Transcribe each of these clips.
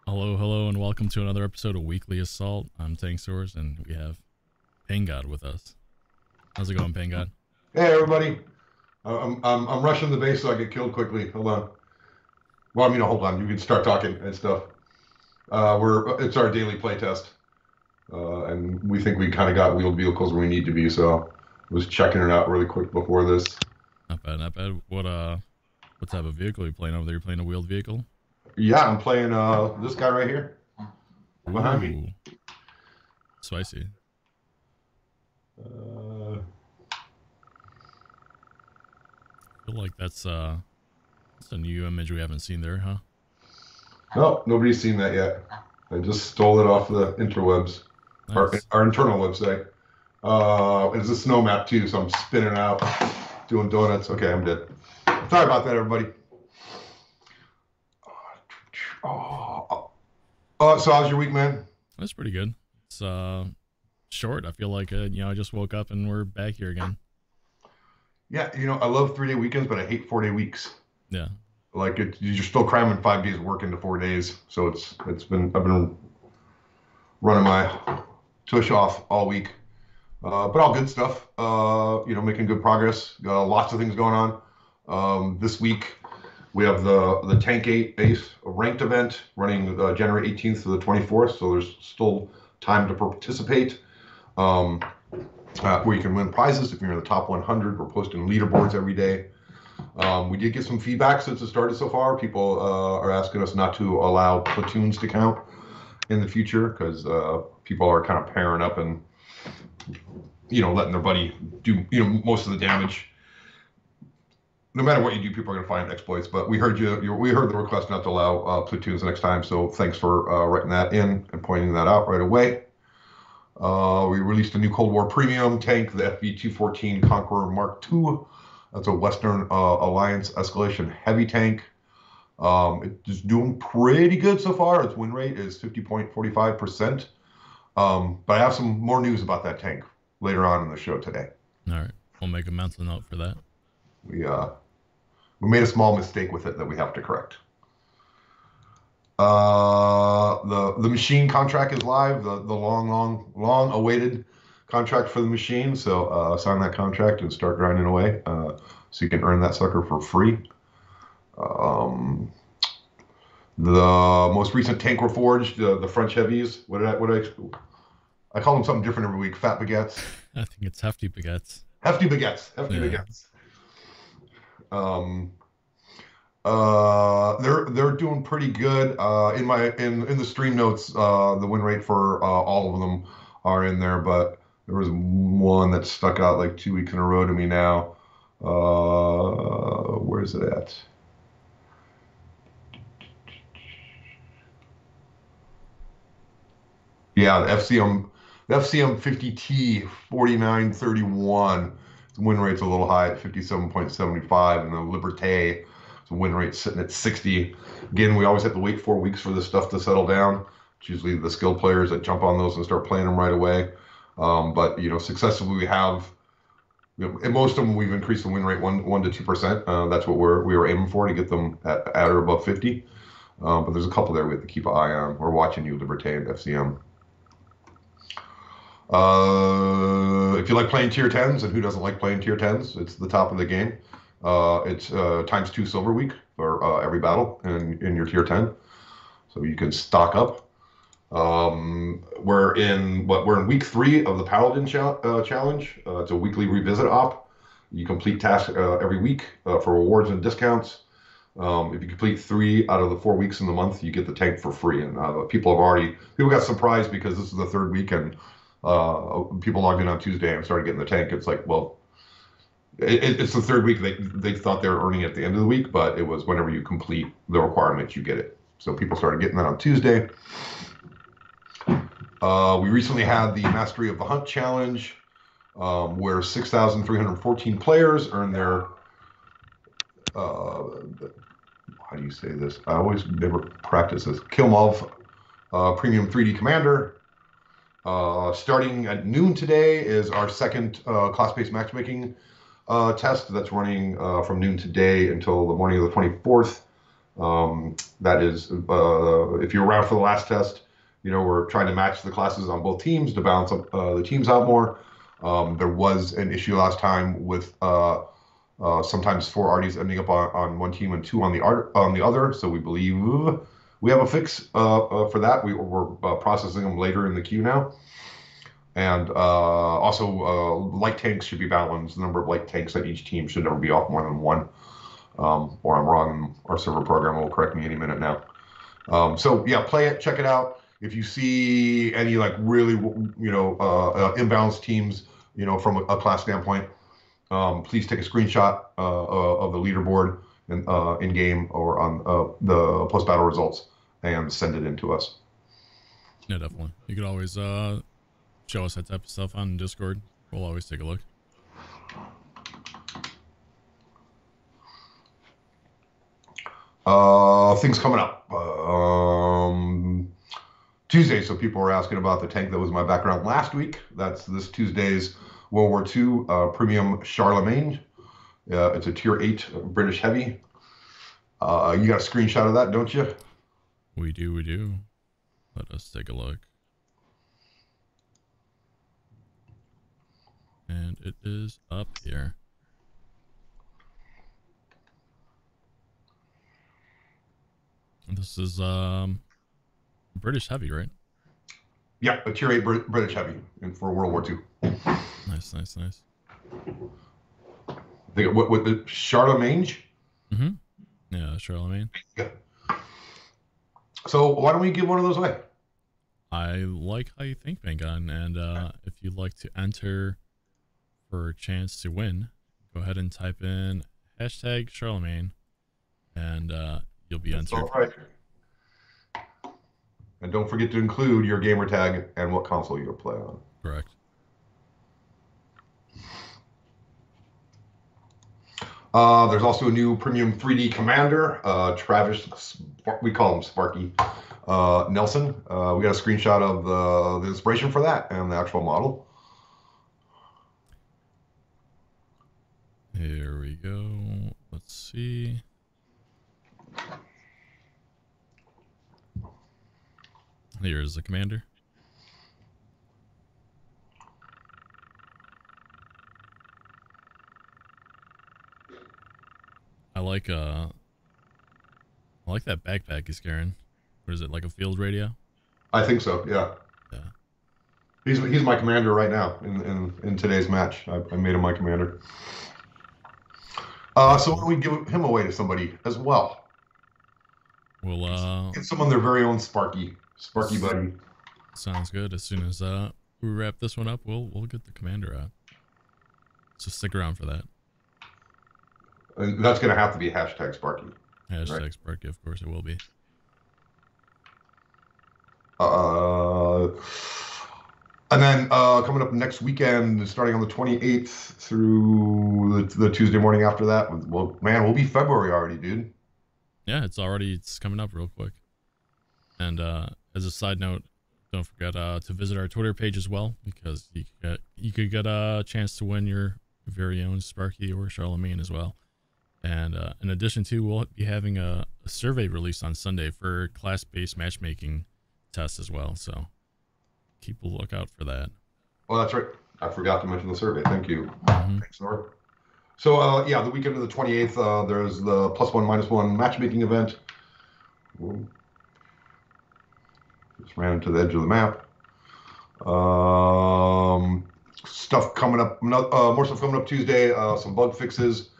Hello, hello, and welcome to another episode of Weekly Assault. I'm Tank Source, and we have Pain God with us. How's it going, Pain God? Hey everybody, I'm rushing the base so I get killed quickly. Hold on. Well, I mean, hold on. You can start talking and stuff. It's our daily playtest, and we think we kind of got wheeled vehicles where we need to be. So I was checking it out really quick before this. Not bad, not bad. What type of vehicle are you playing over there? You playing a wheeled vehicle? Yeah, I'm playing this guy right here behind me. Ooh, spicy. Uh, I feel like that's a new image we haven't seen there, huh? no, nobody's seen that yet. I just stole it off the interwebs, Nice. our internal website. It's a snow map too, so I'm spinning out, doing donuts. Okay, I'm dead. Sorry about that, everybody. So how's your week, man? That's pretty good. It's short. I feel like I just woke up and we're back here again. Yeah, I love 3-day weekends, but I hate 4-day weeks. Yeah. Like you're still cramming 5 days of work into 4 days, so I've been running my tush off all week, but all good stuff. Making good progress. Got lots of things going on. This week we have the Tank 8 base ranked event running January 18th to the 24th, so there's still time to participate. Where you can win prizes if you're in the top 100. We're posting leaderboards every day. We did get some feedback since it started so far. People are asking us not to allow platoons to count in the future because people are kind of pairing up and letting their buddy do most of the damage. No matter what you do, people are going to find exploits. But we heard we heard the request not to allow platoons next time. So thanks for writing that in and pointing that out right away. We released a new Cold War premium tank, the FV-214 Conqueror Mark II. That's a Western Alliance escalation heavy tank. It's doing pretty good so far. Its win rate is 50.45%. But I have some more news about that tank later on in the show today. All right. We'll make a mental note for that. We made a small mistake with it that we have to correct. The machine contract is live. The long awaited contract for the machine. So sign that contract and start grinding away. So you can earn that sucker for free. The most recent tank reforged, the French heavies. I call them something different every week. Fat baguettes. I think it's hefty baguettes. Hefty baguettes. Hefty baguettes. They're doing pretty good. In the stream notes, the win rate for all of them are in there, but there was one that stuck out like 2 weeks in a row to me now. Where is it at? Yeah, the FCM 50T 4931. The win rate's a little high at 57.75, and the Liberté, the win rate's sitting at 60. Again, we always have to wait 4 weeks for this stuff to settle down. It's usually the skilled players that jump on those and start playing them right away. But successively we have, in most of them we've increased the win rate 1 to 2%. That's what we were aiming for, to get them at or above 50. But there's a couple there we have to keep an eye on. We're watching you, Liberté and FCM. If you like playing tier 10s, and who doesn't like playing tier 10s, it's the top of the game. It's ×2 silver week for every battle in your tier 10, so you can stock up. We're in week 3 of the Paladin challenge. It's a weekly revisit op. You complete tasks every week for rewards and discounts. If you complete 3 out of the 4 weeks in the month, you get the tank for free. And people got surprised because this is the 3rd week, and people logged in on Tuesday and started getting the tank. It's like, well, it's the 3rd week. They thought they were earning it at the end of the week, but it was whenever you complete the requirements, you get it. So people started getting that on Tuesday. We recently had the Mastery of the Hunt challenge, where 6,314 players earned their how do you say this? I always never practice this. Kilmov Premium 3D Commander. Starting at noon today is our second class-based matchmaking test that's running from noon today until the morning of the 24th. That is, if you're around for the last test, we're trying to match the classes on both teams to balance up the teams out more. There was an issue last time with sometimes 4 arties ending up on one team and 2 on the other. So we believe we have a fix for that. We're processing them later in the queue now. And also, light tanks should be balanced. The number of light tanks on each team should never be off more than 1. Or I'm wrong. Our server program will correct me any minute now. So yeah, play it, check it out. If you see any like really, imbalanced teams, from a class standpoint, please take a screenshot of the leaderboard in game or on the post battle results and send it in to us. Yeah, definitely. You could always show us that type of stuff on Discord. We'll always take a look. Things coming up. Tuesday, so people were asking about the tank that was my background last week. That's this Tuesday's World War II Premium Charlemagne. It's a Tier 8 British Heavy. You got a screenshot of that, don't you? We do. Let us take a look. And it is up here. This is British Heavy, right? Yeah, a Tier 8 British Heavy for World War II. Nice. What the Charlemagne? Mm-hmm. Yeah, Charlemagne. Yeah. So why don't we give one of those away? I like how you think, Bangon, and if you'd like to enter for a chance to win, go ahead and type in #Charlemagne, and you'll be entered. All right. And don't forget to include your gamer tag and what console you'll play on. Correct. There's also a new premium 3D commander, Travis, we call him Sparky, Nelson. We got a screenshot of the inspiration for that and the actual model. Here we go. Let's see. Here's the commander. I like that backpack he's carrying. What is it, like a field radio? I think so, yeah. Yeah. He's my commander right now in today's match. I made him my commander. So why don't we give him away to somebody as well? We'll get someone their very own Sparky buddy. Sounds good. As soon as we wrap this one up, we'll get the commander out. So stick around for that. And that's going to have to be #Sparky. Right? Sparky, of course it will be. And then coming up next weekend, starting on the 28th through the Tuesday morning after that, we'll be February already, dude. Yeah, it's coming up real quick. And as a side note, don't forget to visit our Twitter page as well, because you could get a chance to win your very own Sparky or Charlemagne as well. And in addition to, we'll be having a survey released on Sunday for class-based matchmaking tests as well. So keep a lookout for that. Well, that's right. I forgot to mention the survey. Thank you. Mm-hmm. Thanks, Nora. So yeah, the weekend of the 28th, there's the +1 -1 matchmaking event. Ooh. Just ran into the edge of the map. Stuff coming up. More stuff coming up Tuesday. Some bug fixes.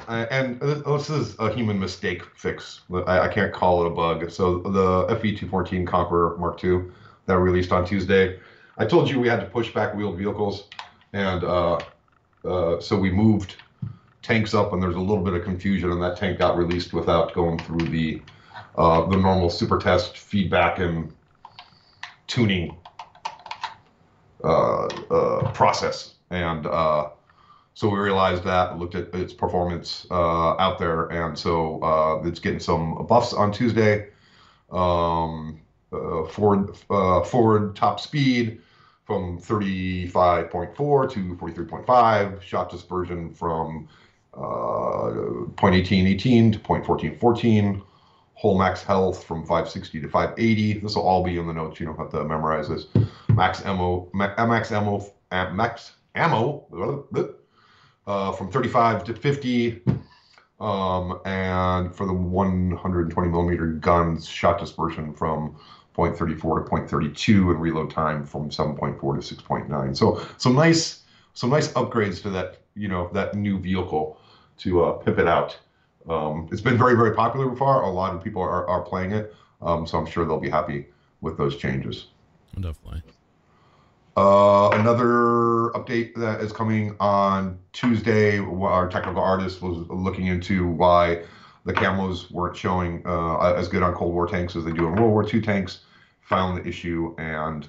And this is a human mistake fix. I can't call it a bug. So the FE214 Conqueror Mark II that released on Tuesday. I told you we had to push back wheeled vehicles, and so we moved tanks up, and there's a little bit of confusion, and that tank got released without going through the normal super test feedback and tuning process. And so we realized that, looked at its performance out there, and so it's getting some buffs on Tuesday. Forward top speed from 35.4 to 43.5, shot dispersion from .1818 to .1414. Whole max health from 560 to 580. This will all be in the notes. You don't have to memorize this. Max ammo from 35 to 50. And for the 120 millimeter guns, shot dispersion from .34 to .32, and reload time from 7.4 to 6.9. So some nice upgrades to that, that new vehicle to pimp it out. It's been very, very popular so far. A lot of people are playing it, so I'm sure they'll be happy with those changes. Definitely. Another update that is coming on Tuesday. Our technical artist was looking into why the camos weren't showing as good on Cold War tanks as they do on World War II tanks. Found the issue and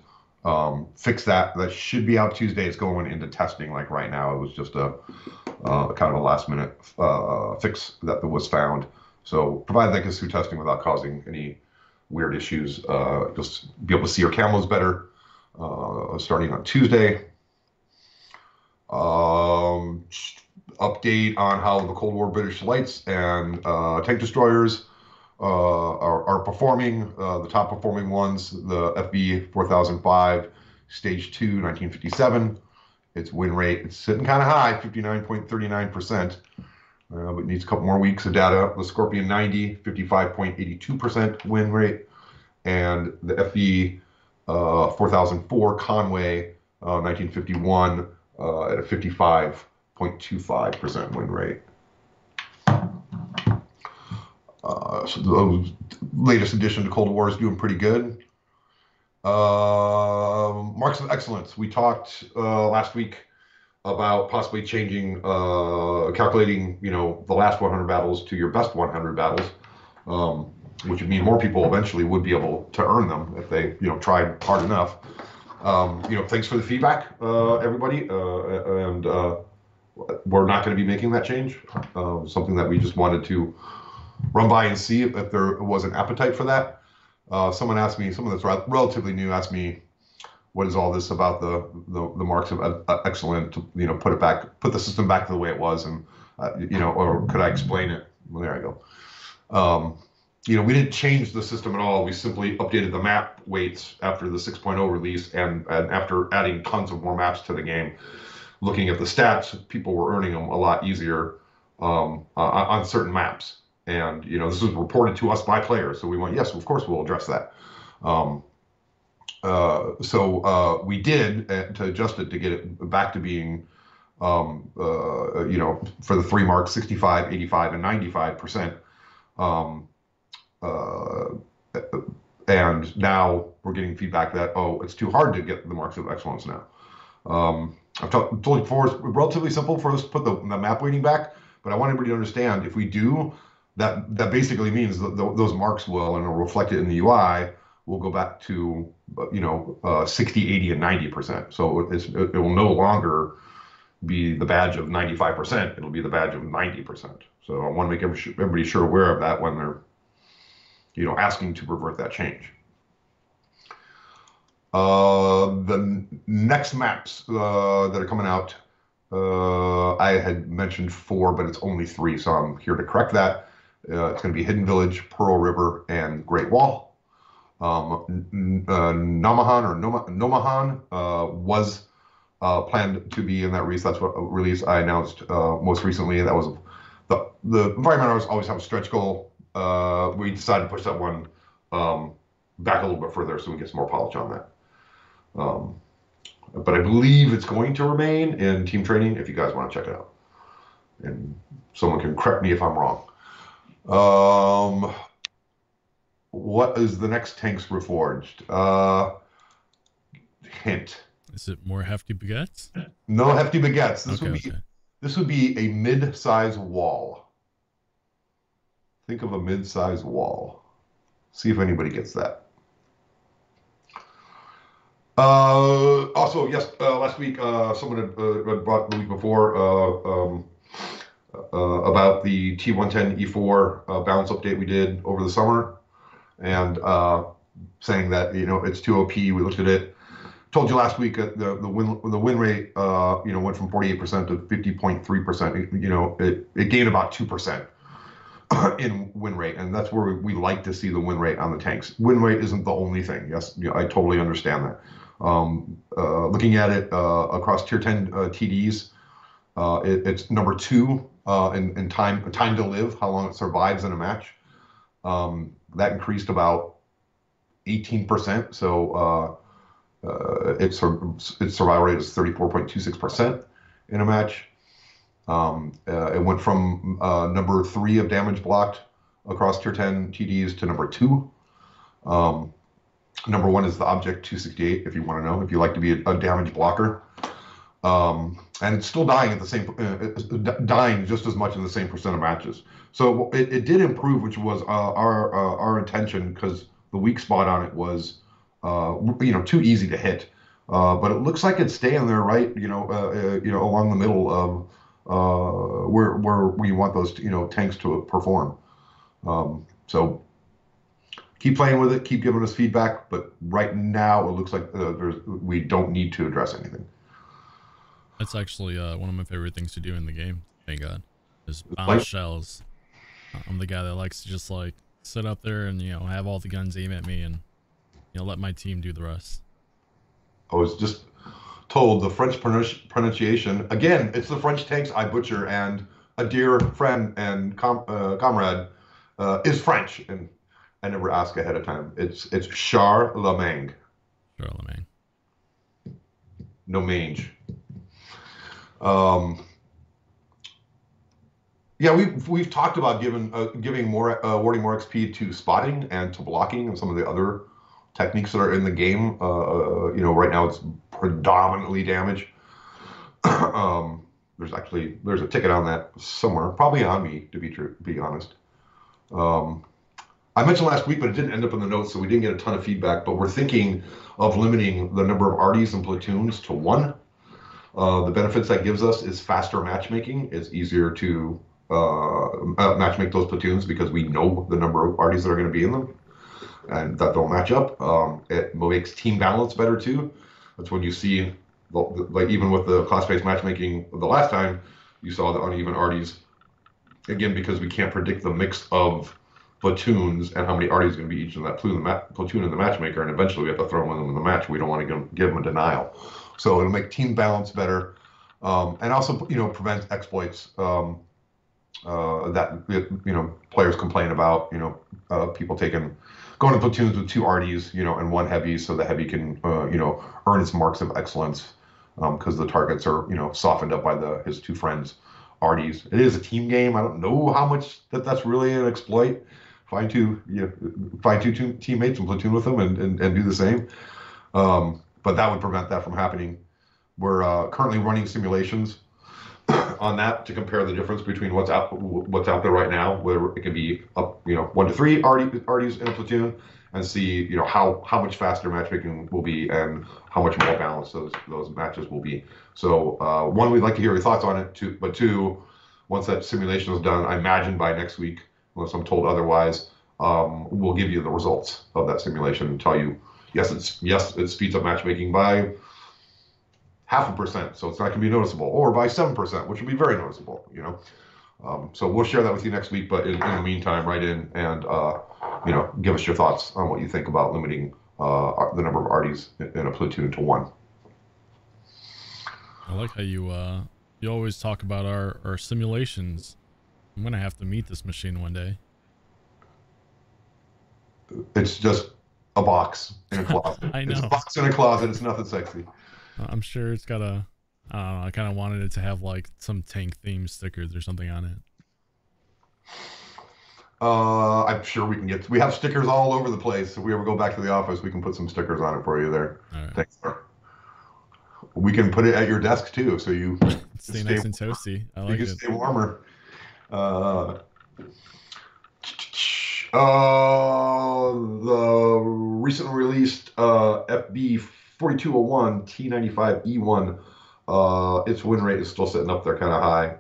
fixed that. That should be out Tuesday. It's going into testing like right now. It was just a kind of a last minute fix that was found. So provided that gets through testing without causing any weird issues, just be able to see our camos better. Starting on Tuesday. Update on how the Cold War British lights and tank destroyers are performing. The top performing ones, the FB 4005, Stage 2, 1957. Its win rate, it's sitting kind of high, 59.39%. But it needs a couple more weeks of data. The Scorpion 90, 55.82% win rate. And the FB 4004 Conway, 1951, at a 55.25% win rate. So the latest addition to Cold War is doing pretty good. Marks of excellence. We talked last week about possibly changing, calculating, the last 100 battles to your best 100 battles. Which would mean more people eventually would be able to earn them if they, tried hard enough. Thanks for the feedback, everybody. And we're not going to be making that change. Something that we just wanted to run by and see if there was an appetite for that. Someone that's relatively new asked me, what is all this about the marks of excellent, put the system back to the way it was, and, or could I explain it? Well, there I go. We didn't change the system at all. We simply updated the map weights after the 6.0 release, and after adding tons of more maps to the game. Looking at the stats, people were earning them a lot easier on certain maps. And, this was reported to us by players. So we went, yes, of course we'll address that. So we did to adjust it to get it back to being, for the three marks, 65, 85, and 95%. And now we're getting feedback that, it's too hard to get the marks of excellence now. I've told you before, it's relatively simple for us to put the map weighting back, but I want everybody to understand, if we do, that basically means that those marks will, and it'll reflect it in the UI, will go back to, 60, 80, and 90%. So it will no longer be the badge of 95%. It'll be the badge of 90%. So I want to make everybody sure aware of that when they're, asking to revert that change. The next maps that are coming out, I had mentioned 4, but it's only 3, so I'm here to correct that. It's going to be Hidden Village, Pearl River, and Great Wall. Nomahan was planned to be in that release. That's what release I announced most recently. That was the environment always have a stretch goal. We decided to push that one back a little bit further so we get some more polish on that. But I believe it's going to remain in team training if you guys want to check it out. And someone can correct me if I'm wrong. What is the next tanks reforged? Hint. Is it more hefty baguettes? No hefty baguettes. This would be a mid-size wall. Think of a mid-size wall. See if anybody gets that. Also, yes, last week someone had brought the week before about the T110E4 balance update we did over the summer, and saying that it's too OP. We looked at it. told you last week the win rate went from 48% to 50.3%. It gained about 2% in win rate, and that's where we like to see the win rate on the tanks. Win rate isn't the only thing. Yes, I totally understand that. Looking at it across tier 10 TDs, it's number 2 in time to live, how long it survives in a match. That increased about 18%. So its survival rate is 34.26% in a match. It went from number 3 of damage blocked across tier 10 TDs to number 2. Number 1 is the Object 268, if you want to know, if you like to be a damage blocker. And it's still dying at the same, dying just as much in the same percent of matches. So it did improve, which was our intention, because the weak spot on it was, too easy to hit. But it looks like it's staying there, right? Along the middle of where we want those, tanks to perform. So keep playing with it, keep giving us feedback. But right now, it looks like we don't need to address anything. That's actually one of my favorite things to do in the game. Thank God, is bounce shells. I'm the guy that likes to just like sit up there and have all the guns aim at me and let my team do the rest. I was just told the French pronunciation again. It's the French tanks I butcher, and a dear friend and comrade is French, and I never ask ahead of time. It's Charlemagne. Charlemagne. No mange. Yeah, we've talked about giving more awarding more XP to spotting and to blocking and some of the other techniques that are in the game. Right now it's predominantly damage. There's a ticket on that somewhere, probably on me to be honest. I mentioned last week, but it didn't end up in the notes, so we didn't get a ton of feedback. But we're thinking of limiting the number of arties and platoons to 1. The benefits that gives us is faster matchmaking. It's easier to matchmake those platoons because we know the number of arties that are going to be in them and that they'll match up. It makes team balance better too. That's when you see, like even with the class-based matchmaking the last time, you saw the uneven arties. Again, because we can't predict the mix of platoons and how many arties are going to be each in that platoon in the matchmaker, and eventually we have to throw them in the match. We don't want to give them a denial. So it'll make team balance better, and also prevent exploits that players complain about. People going to platoons with 2 arties, and 1 heavy, so the heavy can earn its marks of excellence because the targets are softened up by his 2 friends arties. It is a team game. I don't know how much that's really an exploit. Find 2 teammates and platoon with them and do the same. But that would prevent that from happening. We're currently running simulations on that to compare the difference between what's out there right now, where it can be up 1 to 3 arties in a platoon, and see how much faster matchmaking will be and how much more balanced those matches will be. So 1, we'd like to hear your thoughts on it. 2, once that simulation is done, I imagine by next week, unless I'm told otherwise, we'll give you the results of that simulation and tell you yes, it speeds up matchmaking by 0.5%, so it's not going to be noticeable, or by 7%, which would be very noticeable. So we'll share that with you next week. But in the meantime, write in and give us your thoughts on what you think about limiting the number of arties in a platoon to 1. I like how you always talk about our simulations. I'm gonna have to meet this machine one day. It's just a box in a closet. I know. It's a box in a closet. It's nothing sexy. I'm sure it's got a, I don't know, I kind of wanted it to have like some tank theme stickers or something on it. I'm sure we have stickers all over the place. If we ever go back to the office, we can put some stickers on it for you there. All right. Thanks, sir. We can put it at your desk too, so you stay nice and toasty. I like it. Stay warmer. The recently released FB 4201 T95E1, its win rate is still sitting up there kind of high.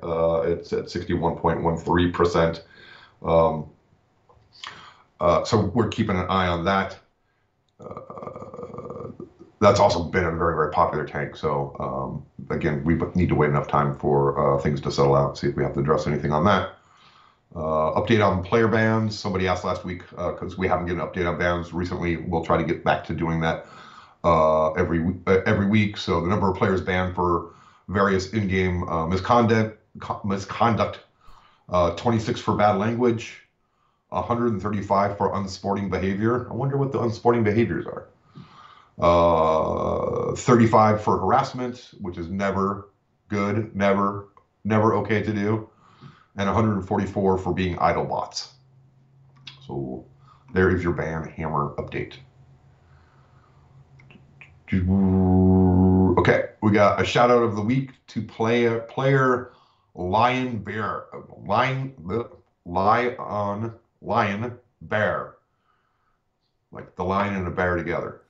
It's at 61.13%. So we're keeping an eye on that. That's also been a very, very popular tank. So again, we need to wait enough time for things to settle out, see if we have to address anything on that. Update on player bans. Somebody asked last week because we haven't given an update on bans recently. We'll try to get back to doing that every week. So the number of players banned for various in-game misconduct, 26 for bad language, 135 for unsporting behavior. I wonder what the unsporting behaviors are. 35 for harassment, which is never good, never okay to do, and 144 for being idle bots. So there is your ban hammer update. Okay, we got a shout out of the week to player Lion Bear, Lion Bear, like the lion and a bear together.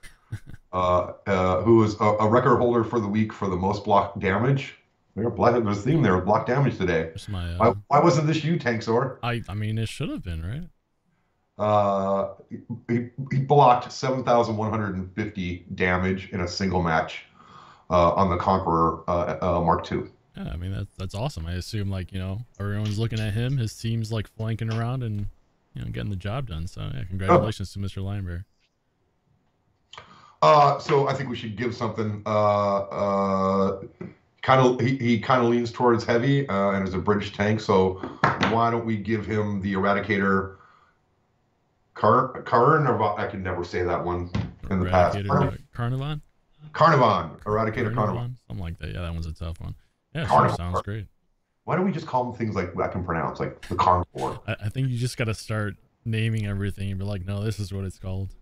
Who is a record holder for the week for the most block damage. There's a theme there with block damage today. My, why wasn't this you, Tanksor? I mean, it should have been, right? He blocked 7,150 damage in a single match on the Conqueror Mark II. Yeah, I mean that's awesome. I assume everyone's looking at him. His team's like flanking around and getting the job done. So yeah, congratulations to Mr. Linebear. So I think we should give something. He kind of leans towards heavy and is a British tank. So why don't we give him the Eradicator? Carnivon. I can never say that one in the past. Carnivon. Eradicator Carnivon. Something like that. Yeah, that one's a tough one. Yeah, sure, sounds great. Why don't we just call them things like I can pronounce, like the carnivore? I think you just got to start naming everything and be like, no, this is what it's called.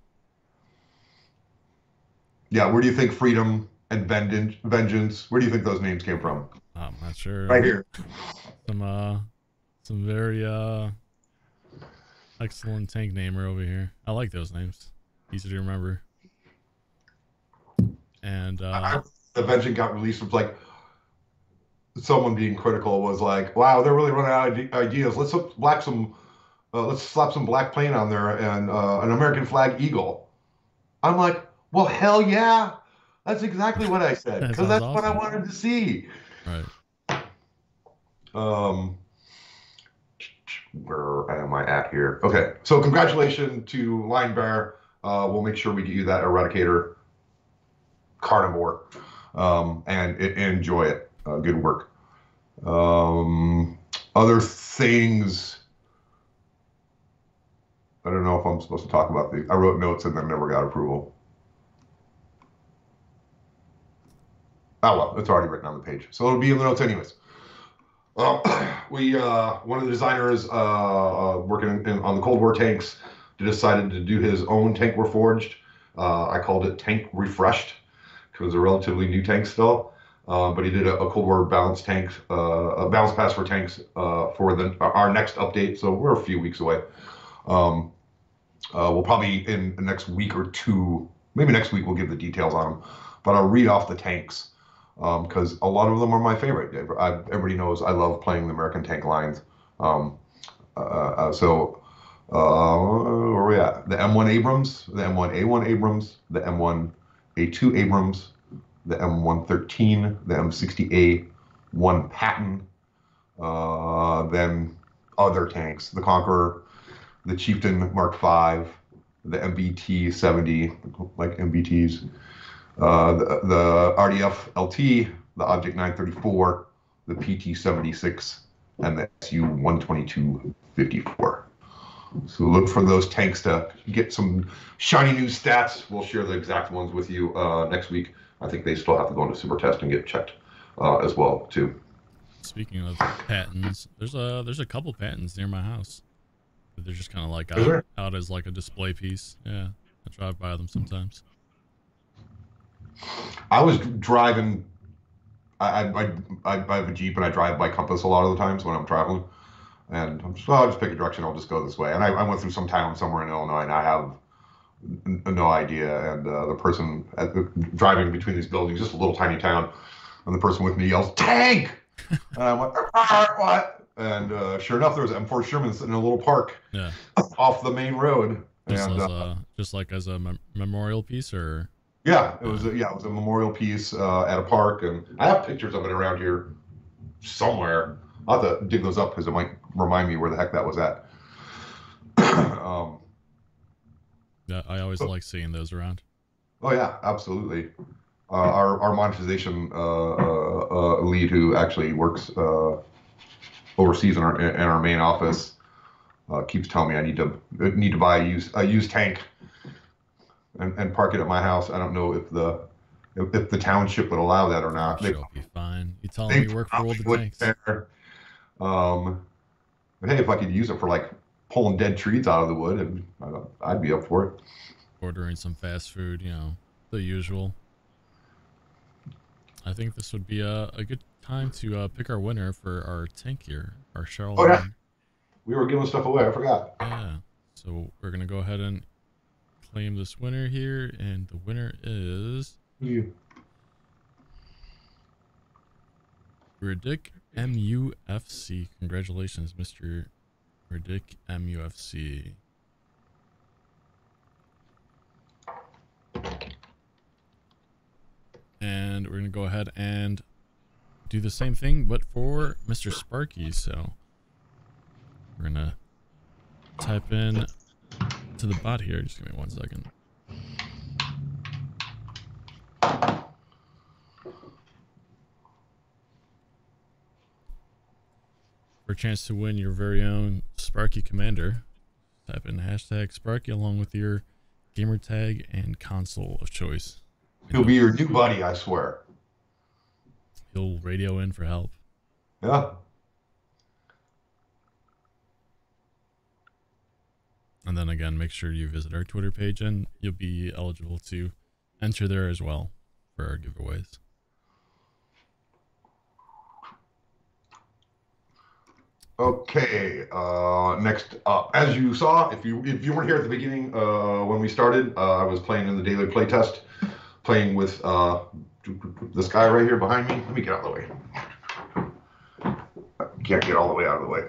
Yeah, where do you think freedom and vengeance? Where do you think those names came from? I'm not sure. Right here. Some very excellent tank namer over here. I like those names. Easy to remember. And the vengeance got released with like someone being critical was like, wow, they're really running out of ideas. Let's slap some black plane on there and an American flag eagle. I'm like, well, hell yeah. That's exactly what I said, because that's awesome. What I wanted to see. Right. Where am I at here? Okay, so congratulations to Lion Bear. We'll make sure we get you that Eradicator Carnivore and enjoy it. Good work. Other things. I don't know if I'm supposed to talk about these. I wrote notes and then never got approval. Oh well, it's already written on the page, so it'll be in the notes anyways. One of the designers working on the Cold War tanks decided to do his own Tank Reforged. I called it Tank Refreshed because it's a relatively new tank still. But he did a Cold War balance tank, a balance pass for tanks for our next update. So we're a few weeks away. We'll probably in the next week or two, maybe next week, we'll give the details on them. But I'll read off the tanks because a lot of them are my favorite. Everybody knows I love playing the American tank lines. Where are we at? The M1 Abrams, the M1A1 Abrams, the M1A2 Abrams, the M113, the M60A1 Patton, then other tanks, the Conqueror, the Chieftain Mark V, the MBT-70, like MBTs, the RDF LT, the Object 934, the PT-76, and the SU-122-54. So look for those tanks to get some shiny new stats. We'll share the exact ones with you next week. I think they still have to go into super test and get checked as well too. Speaking of patents, there's a couple patents near my house. They're just kind of like out as like a display piece. Yeah, I drive by them sometimes. I was driving. I have a Jeep and I drive by compass a lot of the times when I'm traveling, and I'm just, I'll just pick a direction. I'll just go this way. And I went through some town somewhere in Illinois, and I have no idea. And the person driving between these buildings, just a little tiny town, and the person with me yells, "Tank!" And I'm like, "What?" And sure enough, there was M4 Sherman sitting in a little park yeah. off the main road. Just like as a memorial piece, or Yeah, it was Yeah. it was a memorial piece at a park, and I have pictures of it around here somewhere. I'll have to dig those up because it might remind me where the heck that was at. um, Yeah, I always like seeing those around. oh yeah, absolutely. Our monetization lead who actually works overseas in our main office keeps telling me I need to buy a used tank and park it at my house. I don't know if the township would allow that or I'm not. sure it'll be fine. You telling They me you work for probably World of wouldn't Tanks? care. Um, but hey, if I could use it for like pulling dead trees out of the wood, I'd be up for it. Ordering some fast food, the usual. I think this would be a good time to pick our winner for our tank here, our Oh yeah, Charlemagne. we were giving stuff away. I forgot. Yeah. So we're gonna go ahead and claim this winner here, and the winner is You. Ridic MUFC. Congratulations, Mr. Ridic MUFC. And we're gonna go ahead and do the same thing, but for Mr. Sparky. So we're gonna type in to the bot here. Just give me 1 second. For a chance to win your very own Sparky Commander, type in hashtag Sparky along with your gamer tag and console of choice. And He'll be your new buddy, I swear. he'll radio in for help. Yeah. And then again, make sure you visit our Twitter page and you'll be eligible to enter there as well for our giveaways. Okay. Next up, as you saw, if you weren't here at the beginning when we started, I was playing in the daily playtest, playing with this guy right here behind me. Let me get out of the way. Can't get all the way out of the way.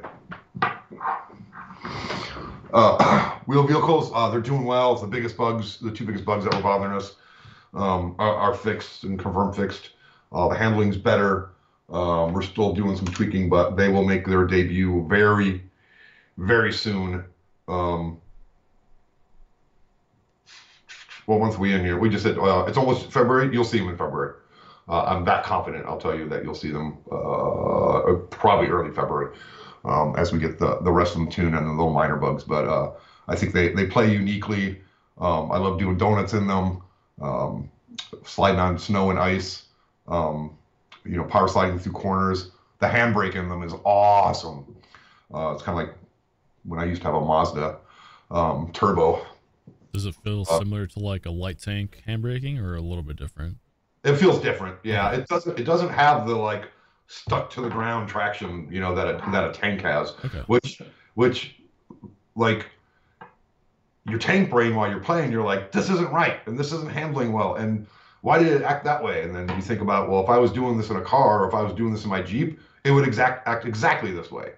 Wheel vehicles, they're doing well. The two biggest bugs that were bothering us are fixed and confirmed fixed. The handling's better. We're still doing some tweaking, but they will make their debut very, very soon. Well, once we in here, we just said it's almost February. You'll see them in February. I'm that confident. I'll tell you that you'll see them probably early February as we get the rest of them tuned and the little minor bugs. But I think they play uniquely. I love doing donuts in them, sliding on snow and ice, power sliding through corners. The handbrake in them is awesome. It's kind of like when I used to have a Mazda turbo. Does it feel similar to like a light tank handbraking or a little bit different? It feels different. Yeah, Okay. it doesn't have the like stuck to the ground traction, that a tank has, Okay. which like your tank brain while you're playing, you're like, this isn't right and this isn't handling well and why did it act that way? And then you think about, well, if I was doing this in a car or if I was doing this in my Jeep, it would act exactly this way.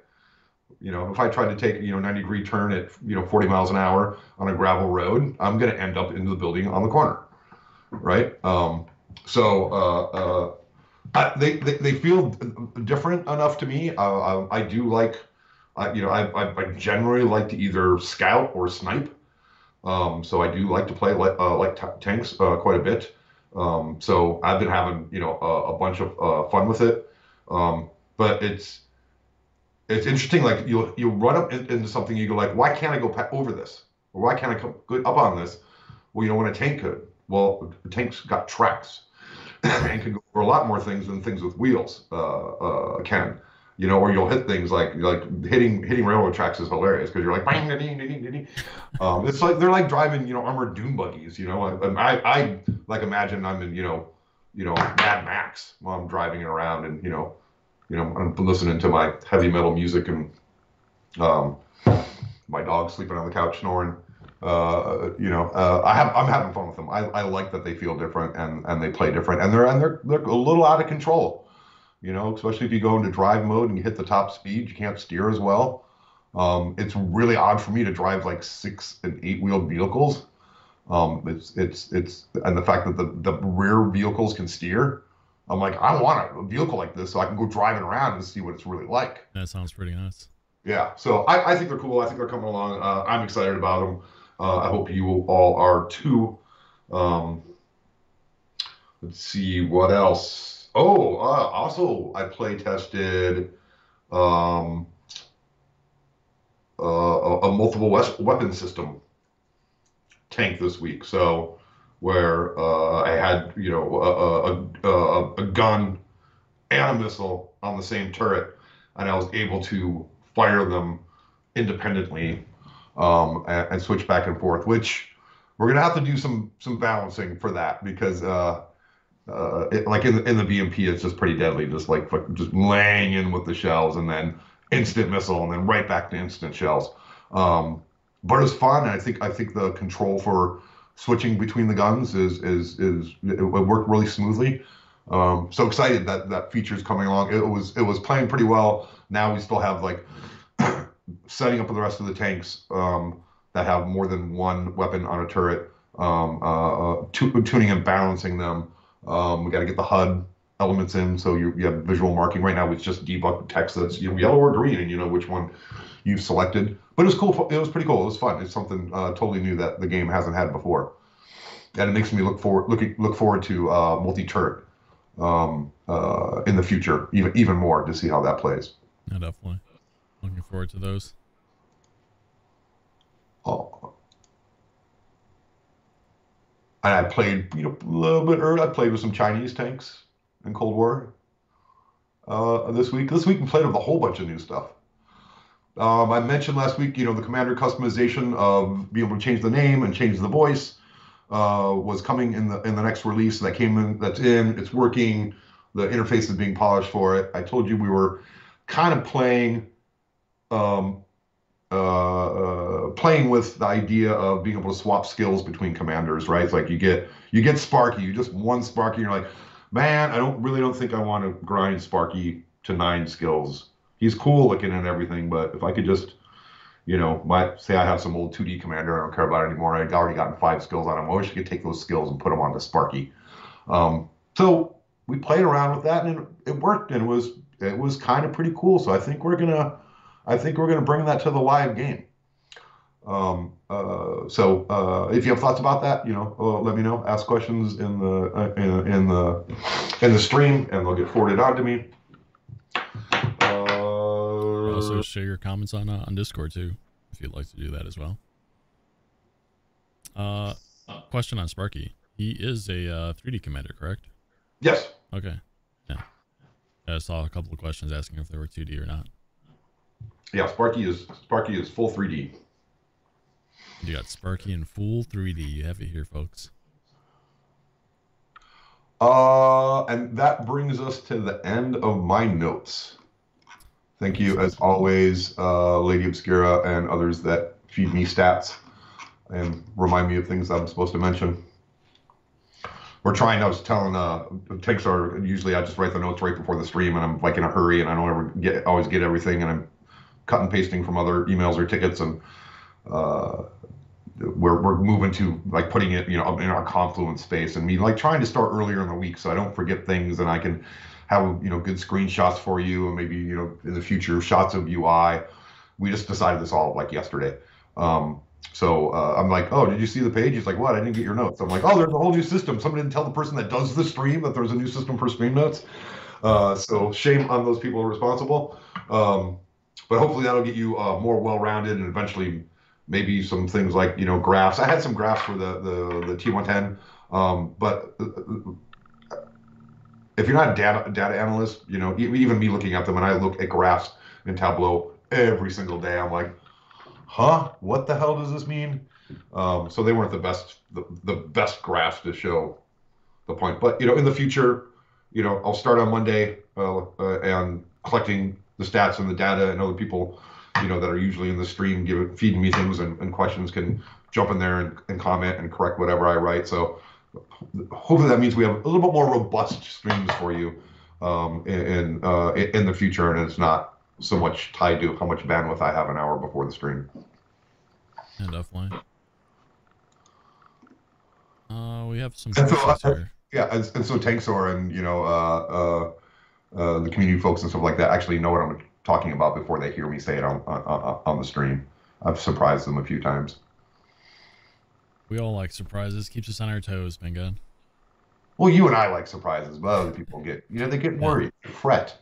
If I tried to take 90-degree turn at 40 miles an hour on a gravel road, I'm going to end up into the building on the corner, right? They feel different enough to me. I do like, I generally like to either scout or snipe. So I do like to play like tanks quite a bit. So I've been having a bunch of fun with it. But it's interesting. Like you run up into something, you go like, why can't I go over this? Or why can't I come up on this? Well, when a tank could. Well, the tank's got tracks and can go over a lot more things than things with wheels can. Or you'll hit things like hitting railroad tracks is hilarious because you're like, bang, ding, ding, ding, ding. It's like they're like driving armored dune buggies. I like imagine I'm in Mad Max while I'm driving it around and I'm listening to my heavy metal music and um, my dog sleeping on the couch snoring. I'm having fun with them. I like that they feel different and they play different and they're a little out of control. Especially if you go into drive mode and you hit the top speed, you can't steer as well. It's really odd for me to drive like 6 and 8 wheeled vehicles It's and the fact that the rear vehicles can steer. I'm like, I want a vehicle like this so I can go driving around and see what it's really like. That sounds pretty nice. Yeah, so I think they're cool. I think they're coming along. I'm excited about them. I hope you all are too. Um, let's see what else. Oh, also I play tested um, a multiple weapon system tank this week. So where I had a gun and a missile on the same turret, and I was able to fire them independently and switch back and forth. Which we're gonna have to do some balancing for that because like in the BMP, it's just pretty deadly. Just like just laying in with the shells and then instant missile and then right back to instant shells. Um, but it's fun. And I think the control for switching between the guns it worked really smoothly. So excited that that feature is coming along. It was playing pretty well. Now we still have like setting up the rest of the tanks that have more than one weapon on a turret, tuning and balancing them. We got to get the HUD elements in, so you have visual marking. Right now, it's just debug text that's yellow or green, and you know which one you've selected. But it was cool. It was pretty cool. It was fun. It's something totally new that the game hasn't had before, and it makes me look forward to multi-turret in the future, even more to see how that plays. Yeah, definitely. Looking forward to those. Oh. And I played, a little bit early. I played with some Chinese tanks in Cold War this week. This week we played with a whole bunch of new stuff. I mentioned last week, the commander customization of being able to change the name and change the voice was coming in the next release. That came in. That's in. It's working. The interface is being polished for it. I told you we were kind of playing playing with the idea of being able to swap skills between commanders, right? It's like you get Sparky, you just one Sparky, you're like, man, I don't think I want to grind Sparky to 9 skills. He's cool looking and everything, but if I could just, say I have some old 2D commander, I don't care about it anymore. I'd already gotten 5 skills on him. I wish I could take those skills and put them onto Sparky. So we played around with that, and it worked, and it was kind of pretty cool. So I think we're gonna bring that to the live game. So if you have thoughts about that, let me know. Ask questions in the stream, and they'll get forwarded on to me. Also, share your comments on Discord too, if you'd like to do that as well. Question on Sparky. He is a 3D commander, correct? Yes. Okay. Yeah. I saw a couple of questions asking if they were 2D or not. Yeah, Sparky is full 3D. You got Sparky in full 3D. You have it here, folks. And that brings us to the end of my notes. Thank you, as always, Lady Obscura and others that feed me stats and remind me of things I'm supposed to mention. I was telling, takes are usually I just write the notes right before the stream, and I'm like in a hurry, and I don't always get everything, and I'm cut and pasting from other emails or tickets, and we're moving to like putting it, in our Confluence space, and me like trying to start earlier in the week so I don't forget things, and I can have good screenshots for you, and maybe in the future shots of UI. We just decided this all like yesterday. So I'm like, oh, did you see the page? He's like, what? I didn't get your notes. I'm like, oh, there's a whole new system. Somebody didn't tell the person that does the stream that there's a new system for stream notes. So shame on those people responsible. But hopefully that'll get you more well-rounded, and eventually maybe some things like graphs. I had some graphs for the T110, but if you're not a data analyst, even me looking at them, and I look at graphs in Tableau every single day, I'm like, huh, what the hell does this mean? So they weren't the best graphs to show the point. But in the future, I'll start on Monday and collecting the stats and the data, and other people, that are usually in the stream feeding me things and questions can jump in there and comment and correct whatever I write. So hopefully that means we have a little bit more robust streams for you in the future, and it's not so much tied to how much bandwidth I have an hour before the stream. Yeah, definitely. We have some And so, questions here. yeah, and so Tanksor and the community folks and stuff like that actually know what I'm talking about before they hear me say it on the stream. I've surprised them a few times. We all like surprises. Keeps us on our toes, man. God. Well, you and I like surprises, but other people get, they get Yeah. worried, fret.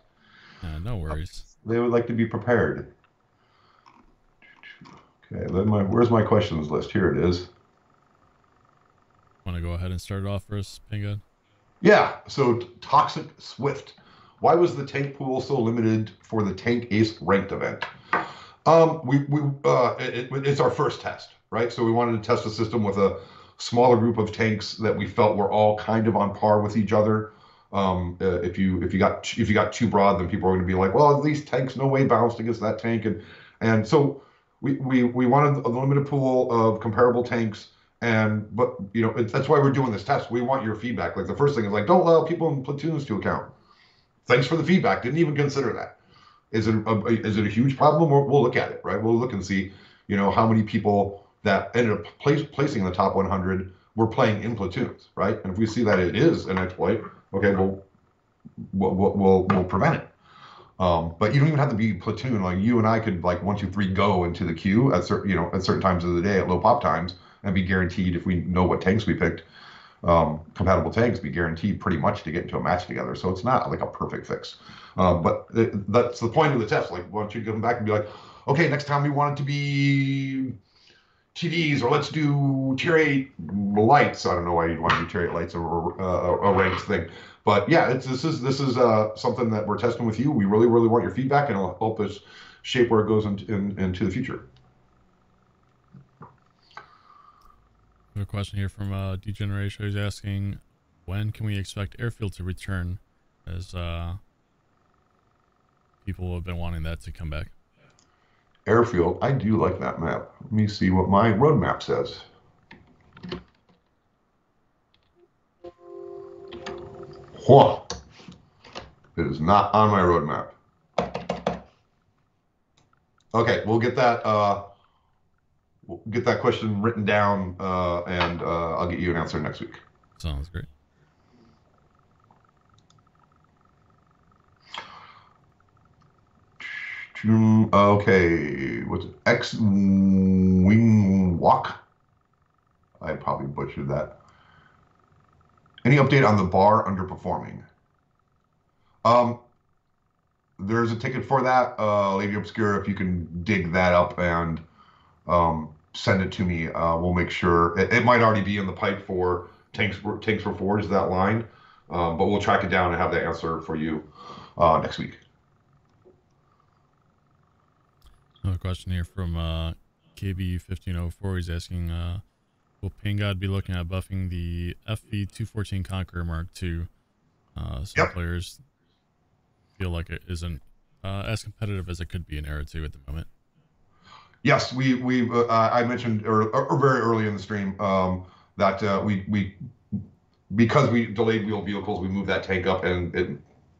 No worries. They would like to be prepared. Okay, where's my questions list? Here it is. Want to go ahead and start it off for us, Pinga? Yeah, so Toxic Swift. Why was the tank pool so limited for the Tank Ace ranked event? It's our first test, right? So we wanted to test the system with a smaller group of tanks that we felt were all kind of on par with each other. If you got too broad, then people are going to be like, well, these tanks no way balanced against that tank, and so we wanted a limited pool of comparable tanks. But that's why we're doing this test. We want your feedback. Like the first thing is like, don't allow people in platoons to account. Thanks for the feedback. Didn't even consider that. Is it a huge problem? We'll look at it, right? We'll look and see, how many people that ended up placing in the top 100 were playing in platoons, right? And if we see that it is an exploit, okay, we'll prevent it. But you don't even have to be platoon. Like you and I could like 1, 2, 3 go into the queue at certain times of the day at low pop times and be guaranteed if we know what tanks we picked, compatible tanks, be guaranteed pretty much to get into a match together. So it's not like a perfect fix. But that's the point of the test. Like, why don't you come back and be like, okay, next time we want it to be TDs, or let's do tier 8 lights. I don't know why you'd want to do tier 8 lights or a ranked thing. But yeah, this is something that we're testing with you. We really, really want your feedback, and it'll help us shape where it goes into the future. We have a question here from Degeneration. He's asking, when can we expect Airfield to return? As people have been wanting that to come back. Airfield, I do like that map. Let me see what my roadmap says. Whoa. It is not on my roadmap. Okay, we'll get that question written down, and I'll get you an answer next week. Sounds great. Okay, what's it? X-Wing Walk? I probably butchered that. Any update on the bar underperforming? There's a ticket for that, Lady Obscura. If you can dig that up and send it to me, we'll make sure. It might already be in the pipe for Tanks for Forge, that line, but we'll track it down and have the answer for you next week. Another question here from KB1504. He's asking, will Pingod be looking at buffing the FV214 Conqueror Mark II? Some players feel like it isn't as competitive as it could be in Era 2 at the moment. Yes, I mentioned or very early in the stream that we because we delayed wheel vehicles, we moved that tank up and it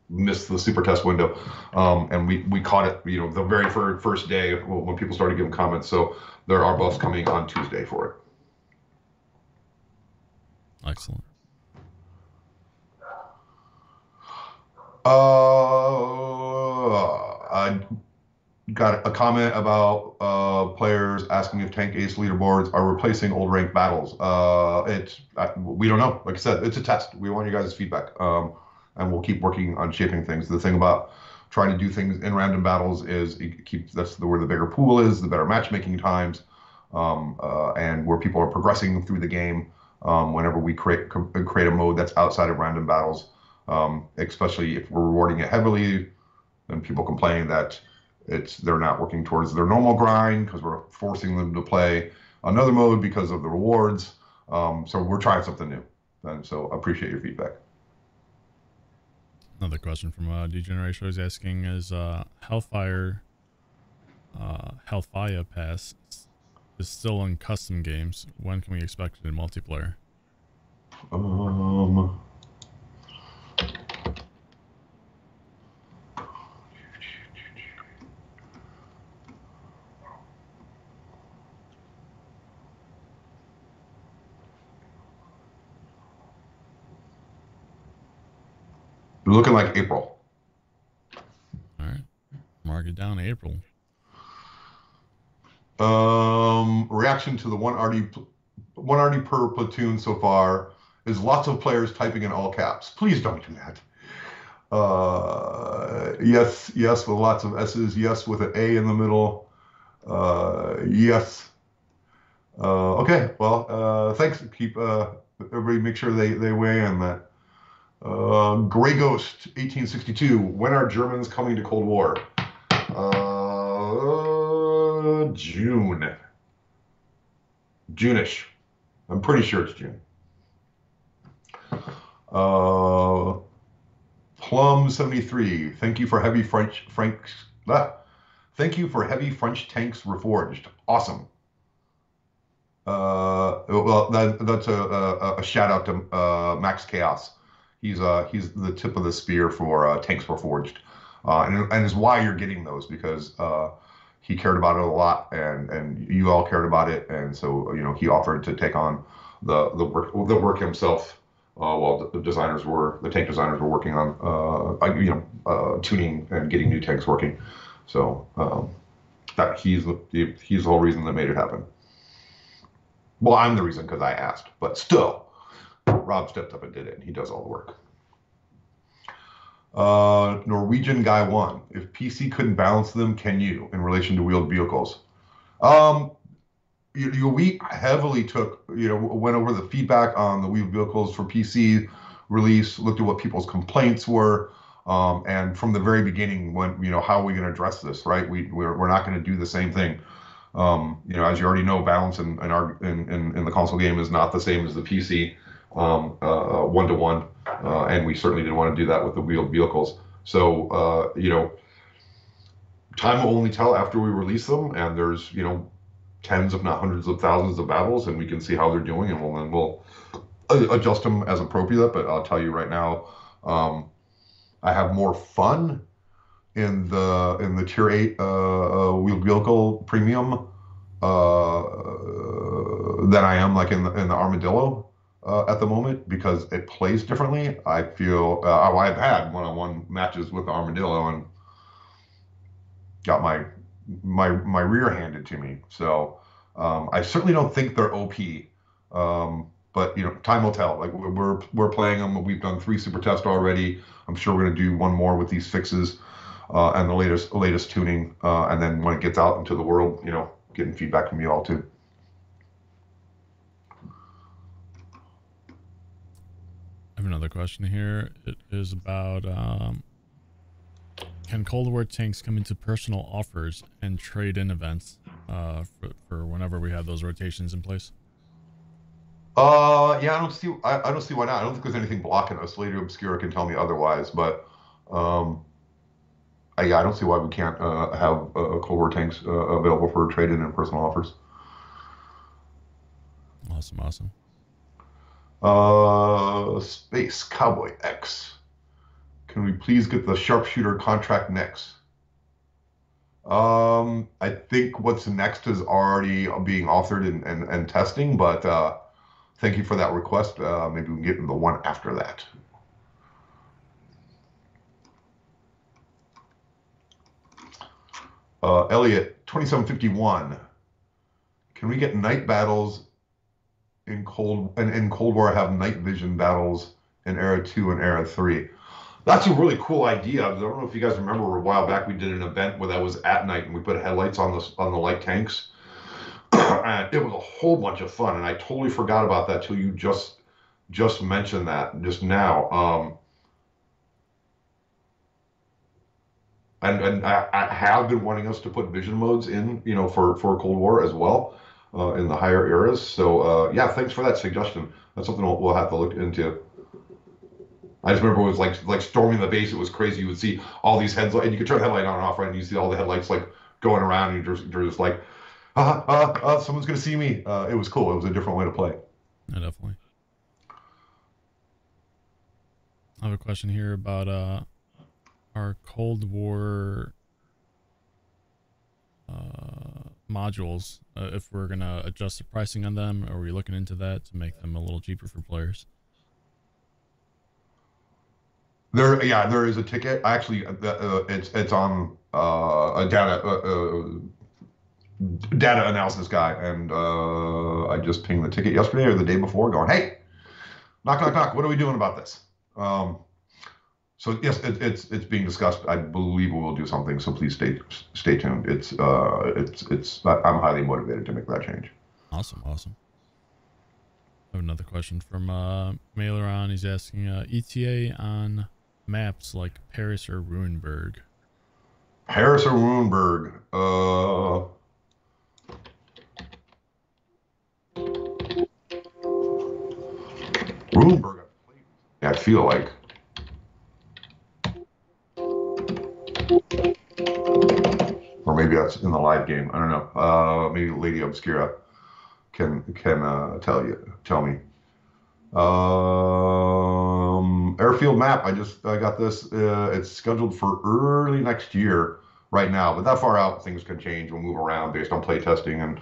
missed the super test window, and we caught it the very first day when people started giving comments. So there are buffs coming on Tuesday for it. Excellent. I got a comment about players asking if Tank Ace leaderboards are replacing old ranked battles. We don't know. Like I said, it's a test. We want you guys' feedback, and we'll keep working on shaping things. The thing about trying to do things in random battles is that's where the bigger pool is, the better matchmaking times, and where people are progressing through the game. Whenever we create a mode that's outside of random battles, especially if we're rewarding it heavily, then people complain that they're not working towards their normal grind because we're forcing them to play another mode because of the rewards. So we're trying something new, and so appreciate your feedback. Another question from Degeneration is asking, is Hellfire Pass is still in custom games? When can we expect it in multiplayer? We're looking like April. All right. Mark it down, April. Reaction to the one RD per platoon so far is lots of players typing in all caps. Please don't do that. Yes, yes, with lots of S's. Yes, with an A in the middle. Yes. Okay, well, thanks. Keep everybody make sure they weigh in that. Gray Ghost 1862. When are Germans coming to Cold War? June. June-ish. I'm pretty sure it's June. Plum 73. Thank you for heavy French Thank you for heavy French tanks reforged. Awesome. Well, that's a shout out to Max Chaos. He's the tip of the spear for tanks reforged, and is why you're getting those, because he cared about it a lot, and you all cared about it, and so he offered to take on the work himself, while the tank designers were working on tuning and getting new tanks working. So that he's the whole reason that made it happen. Well, I'm the reason because I asked, but still, Rob stepped up and did it, and he does all the work. Norwegian Guy 1. If PC couldn't balance them, can you, in relation to wheeled vehicles? We heavily went over the feedback on the wheeled vehicles for PC release, looked at what people's complaints were, and from the very beginning, how are we going to address this, right? We're not going to do the same thing. As you already know, balance in the console game is not the same as the PC, one-to-one, and we certainly didn't want to do that with the wheeled vehicles. So, time will only tell after we release them, and there's, tens, if not hundreds of thousands of battles, and we can see how they're doing, and we'll adjust them as appropriate. But I'll tell you right now, I have more fun in the Tier 8 wheeled vehicle premium than I am like in the Armadillo at the moment, because it plays differently. I feel I've had one-on-one matches with the Armadillo and got my rear handed to me. So I certainly don't think they're OP. But time will tell. Like we're playing them. We've done 3 super tests already. I'm sure we're gonna do one more with these fixes and the latest tuning. And then when it gets out into the world, getting feedback from you all too. I have another question here. It is about can Cold War tanks come into personal offers and trade-in events for whenever we have those rotations in place? Yeah, I don't see why not. I don't think there's anything blocking us. Lady Obscura can tell me otherwise, but I don't see why we can't have Cold War tanks available for trade-in and personal offers. Awesome. Space Cowboy X. Can we please get the sharpshooter contract next? I think what's next is already being authored and testing, but thank you for that request. Maybe we can get the one after that. Elliot, 2751. Can we get night battles in Cold War? Have night vision battles in Era 2 and Era 3. That's a really cool idea. I don't know if you guys remember, a while back we did an event where that was at night and we put headlights on the light tanks. And it was a whole bunch of fun, and I totally forgot about that till you just mentioned that just now. And I have been wanting us to put vision modes in, for Cold War as well, in the higher eras. So yeah, thanks for that suggestion. That's something we'll have to look into. I just remember it was like storming the base. It was crazy. You would see all these headlights, and you could turn the headlight on and off, right? And you see all the headlights like going around, and you're just like, someone's gonna see me. It was cool. It was a different way to play. Yeah, definitely. I have a question here about our Cold War modules. If we're gonna adjust the pricing on them, or are we looking into that to make them a little cheaper for players? there is a ticket. Actually, it's on a data analysis guy, and I just pinged the ticket yesterday or the day before, going, "Hey, knock, knock, knock. What are we doing about this?" So yes, it's being discussed. I believe we will do something. So please stay tuned. I'm highly motivated to make that change. Awesome. I have another question from Mailer on. He's asking ETA on maps like Paris or Ruinberg. Paris or Ruinberg? Ruinberg. I feel like. Or maybe that's in the live game. I don't know. Maybe Lady Obscura can tell me. Airfield map. I got this. It's scheduled for early next year right now, but that far out things can change. We'll move around based on play testing and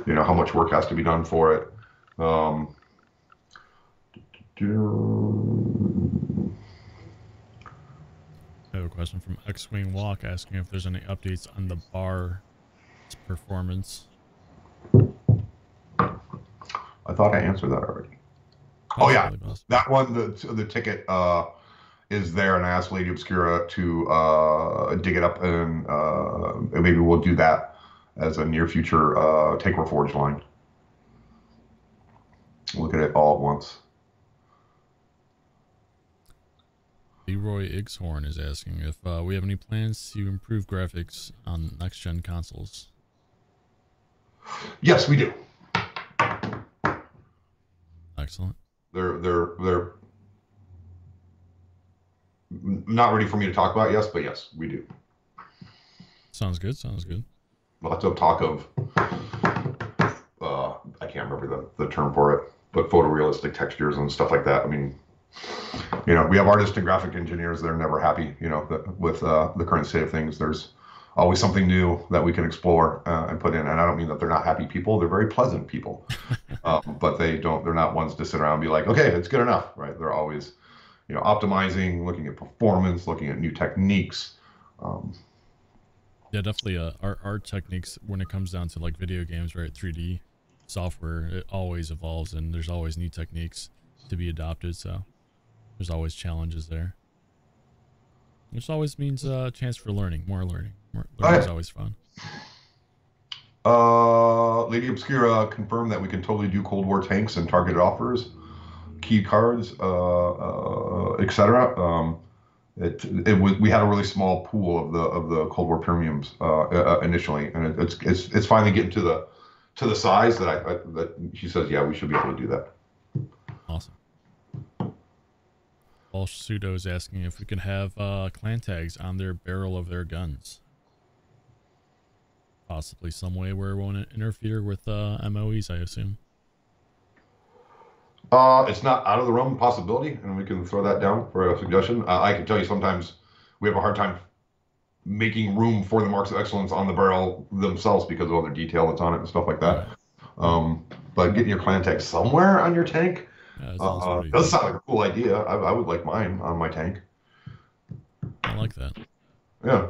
how much work has to be done for it. I have a question from X-Wing Walk asking if there's any updates on the bar's performance. I thought I answered that already. Oh yeah, that one. The ticket is there, and I asked Lady Obscura to dig it up, and maybe we'll do that as a near future Take Reforged line. Look at it all at once. Leroy Igshorn is asking if we have any plans to improve graphics on next-gen consoles. Yes, we do. Excellent. They're not ready for me to talk about. Yes, but yes, we do. Sounds good. Lots of talk of I can't remember the term for it, but photorealistic textures and stuff like that. I mean, we have artists and graphic engineers. They're never happy, with the current state of things. There's always something new that we can explore and put in. And I don't mean that they're not happy people. They're very pleasant people, but they're not ones to sit around and be like, okay, it's good enough, right? They're always, optimizing, looking at performance, looking at new techniques. Yeah, definitely. Art techniques, when it comes down to like video games, right? 3D software, it always evolves, and there's always new techniques to be adopted. So there's always challenges there, which always means a chance for learning. More learning is always fun. Lady Obscura confirmed that we can totally do Cold War tanks and targeted offers, key cards, etc. We had a really small pool of the Cold War premiums initially, and it's finally getting to the size that she says, yeah, we should be able to do that. Awesome. Walsh Pseudo is asking if we can have clan tags on their barrel of their guns. Possibly some way where it won't interfere with MOEs, I assume. It's not out of the realm of possibility, and we can throw that down for a suggestion. I can tell you sometimes we have a hard time making room for the marks of excellence on the barrel themselves because of all the detail that's on it and stuff like that. Right. But getting your clan tag somewhere on your tank does sound like a cool idea. I would like mine on my tank. I like that. Yeah.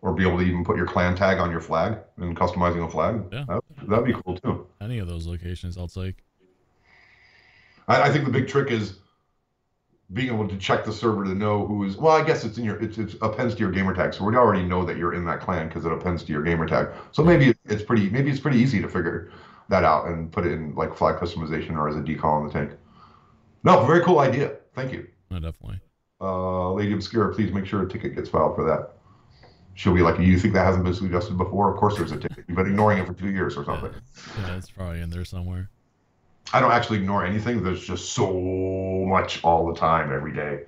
Or be able to even put your clan tag on your flag and customizing a flag. Yeah. That'd be cool too. Any of those locations I'll take. I think the big trick is being able to check the server to know who is, well, I guess it appends to your gamer tag. So we already know that you're in that clan because it appends to your gamer tag. So maybe it's pretty easy to figure that out and put it in like flag customization or as a decal on the tank. No, very cool idea. Thank you. No, definitely. Lady Obscura, please make sure a ticket gets filed for that. She'll be like, you think that hasn't been suggested before? Of course there's a ticket. You've been ignoring it for 2 years or something. Yeah, it's probably in there somewhere. I don't actually ignore anything. There's just so much all the time, every day.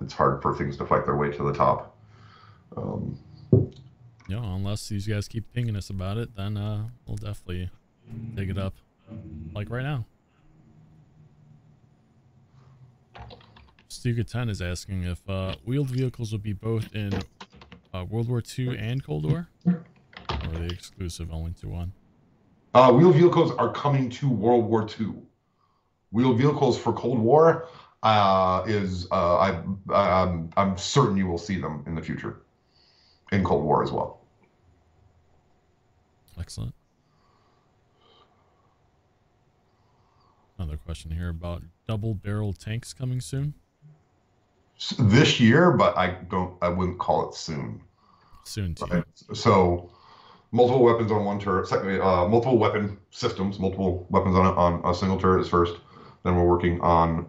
It's hard for things to fight their way to the top. Unless these guys keep pinging us about it, then we'll definitely take it up. Like right now. Stuka 10 is asking if wheeled vehicles will be both in World War II and Cold War? Or are they exclusive only to one? Wheeled vehicles are coming to World War II. wheeled vehicles for Cold War I'm certain you will see them in the future in Cold War as well. Excellent. Another question here about double barrel tanks coming soon. This year, but I wouldn't call it soon. Soon to right? So multiple weapons on one turret. Secondly, multiple weapon systems, multiple weapons on a single turret is first. Then we're working on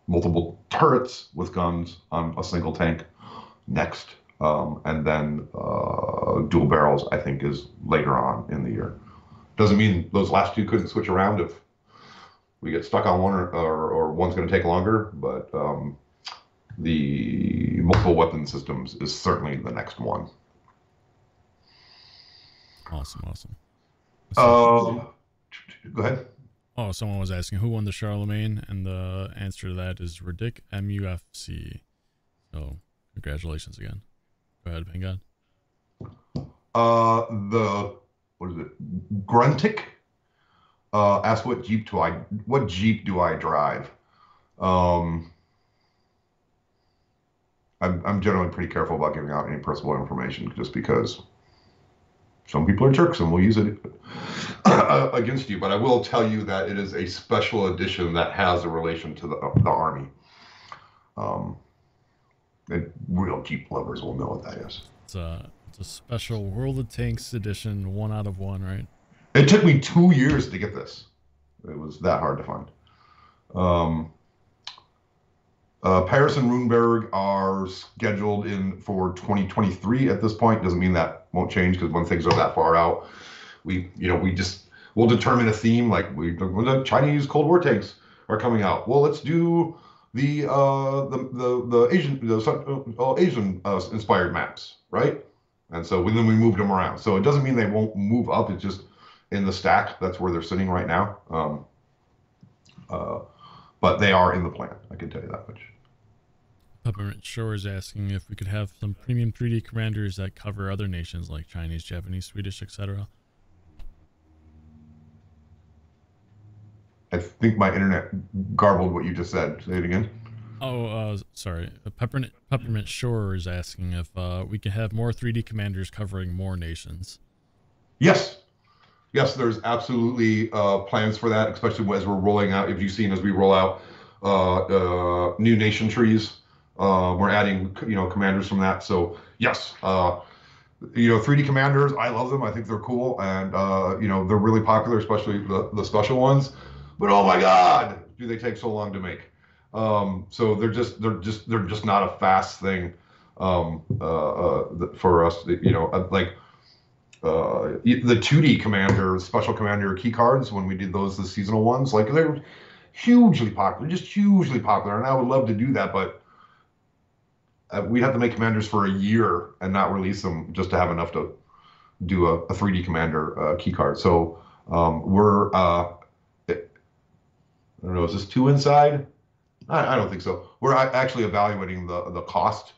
multiple turrets with guns on a single tank next. And then dual barrels, I think, is later on in the year. Doesn't mean those last two couldn't switch around if we get stuck on one or one's going to take longer. But the multiple weapon systems is certainly the next one. Awesome. Go ahead. Oh, someone was asking who won the Charlemagne, and the answer to that is Ridic MUFC. So, congratulations again. Go ahead, Pingad. What is it? Gruntic asked what Jeep do I drive? I'm generally pretty careful about giving out any personal information just because some people are jerks and will use it against you. But I will tell you that it is a special edition that has a relation to the Army. And real Jeep lovers will know what that is. It's a special World of Tanks edition, 1 out of 1, right? It took me 2 years to get this. It was that hard to find. Paris and Runeberg are scheduled in for 2023 at this point. Doesn't mean that won't change because when things are that far out, we'll determine a theme like when the Chinese Cold War tanks are coming out. Well, let's do the Asian inspired maps, right? And so then we moved them around. So it doesn't mean they won't move up. It's just in the stack. That's where they're sitting right now. But they are in the plan. I can tell you that much. Peppermint Shore is asking if we could have some premium 3D commanders that cover other nations like Chinese, Japanese, Swedish, etc. I think my internet garbled what you just said. Say it again. Oh, sorry. Peppermint Shore is asking if we can have more 3D commanders covering more nations. Yes. Yes, there's absolutely plans for that, especially as we're rolling out. If you've seen as we roll out new nation trees, we're adding commanders from that. So yes, 3D commanders, I love them. I think they're cool, and they're really popular, especially the special ones. But oh my God, do they take so long to make? So they're just not a fast thing for us. The 2D commander, special commander key cards, when we did those, the seasonal ones, like they were hugely popular, just hugely popular. And I would love to do that, but we'd have to make commanders for a year and not release them just to have enough to do a 3D commander key card. So we're, I don't know, is this 2 inside? I don't think so. We're actually evaluating the cost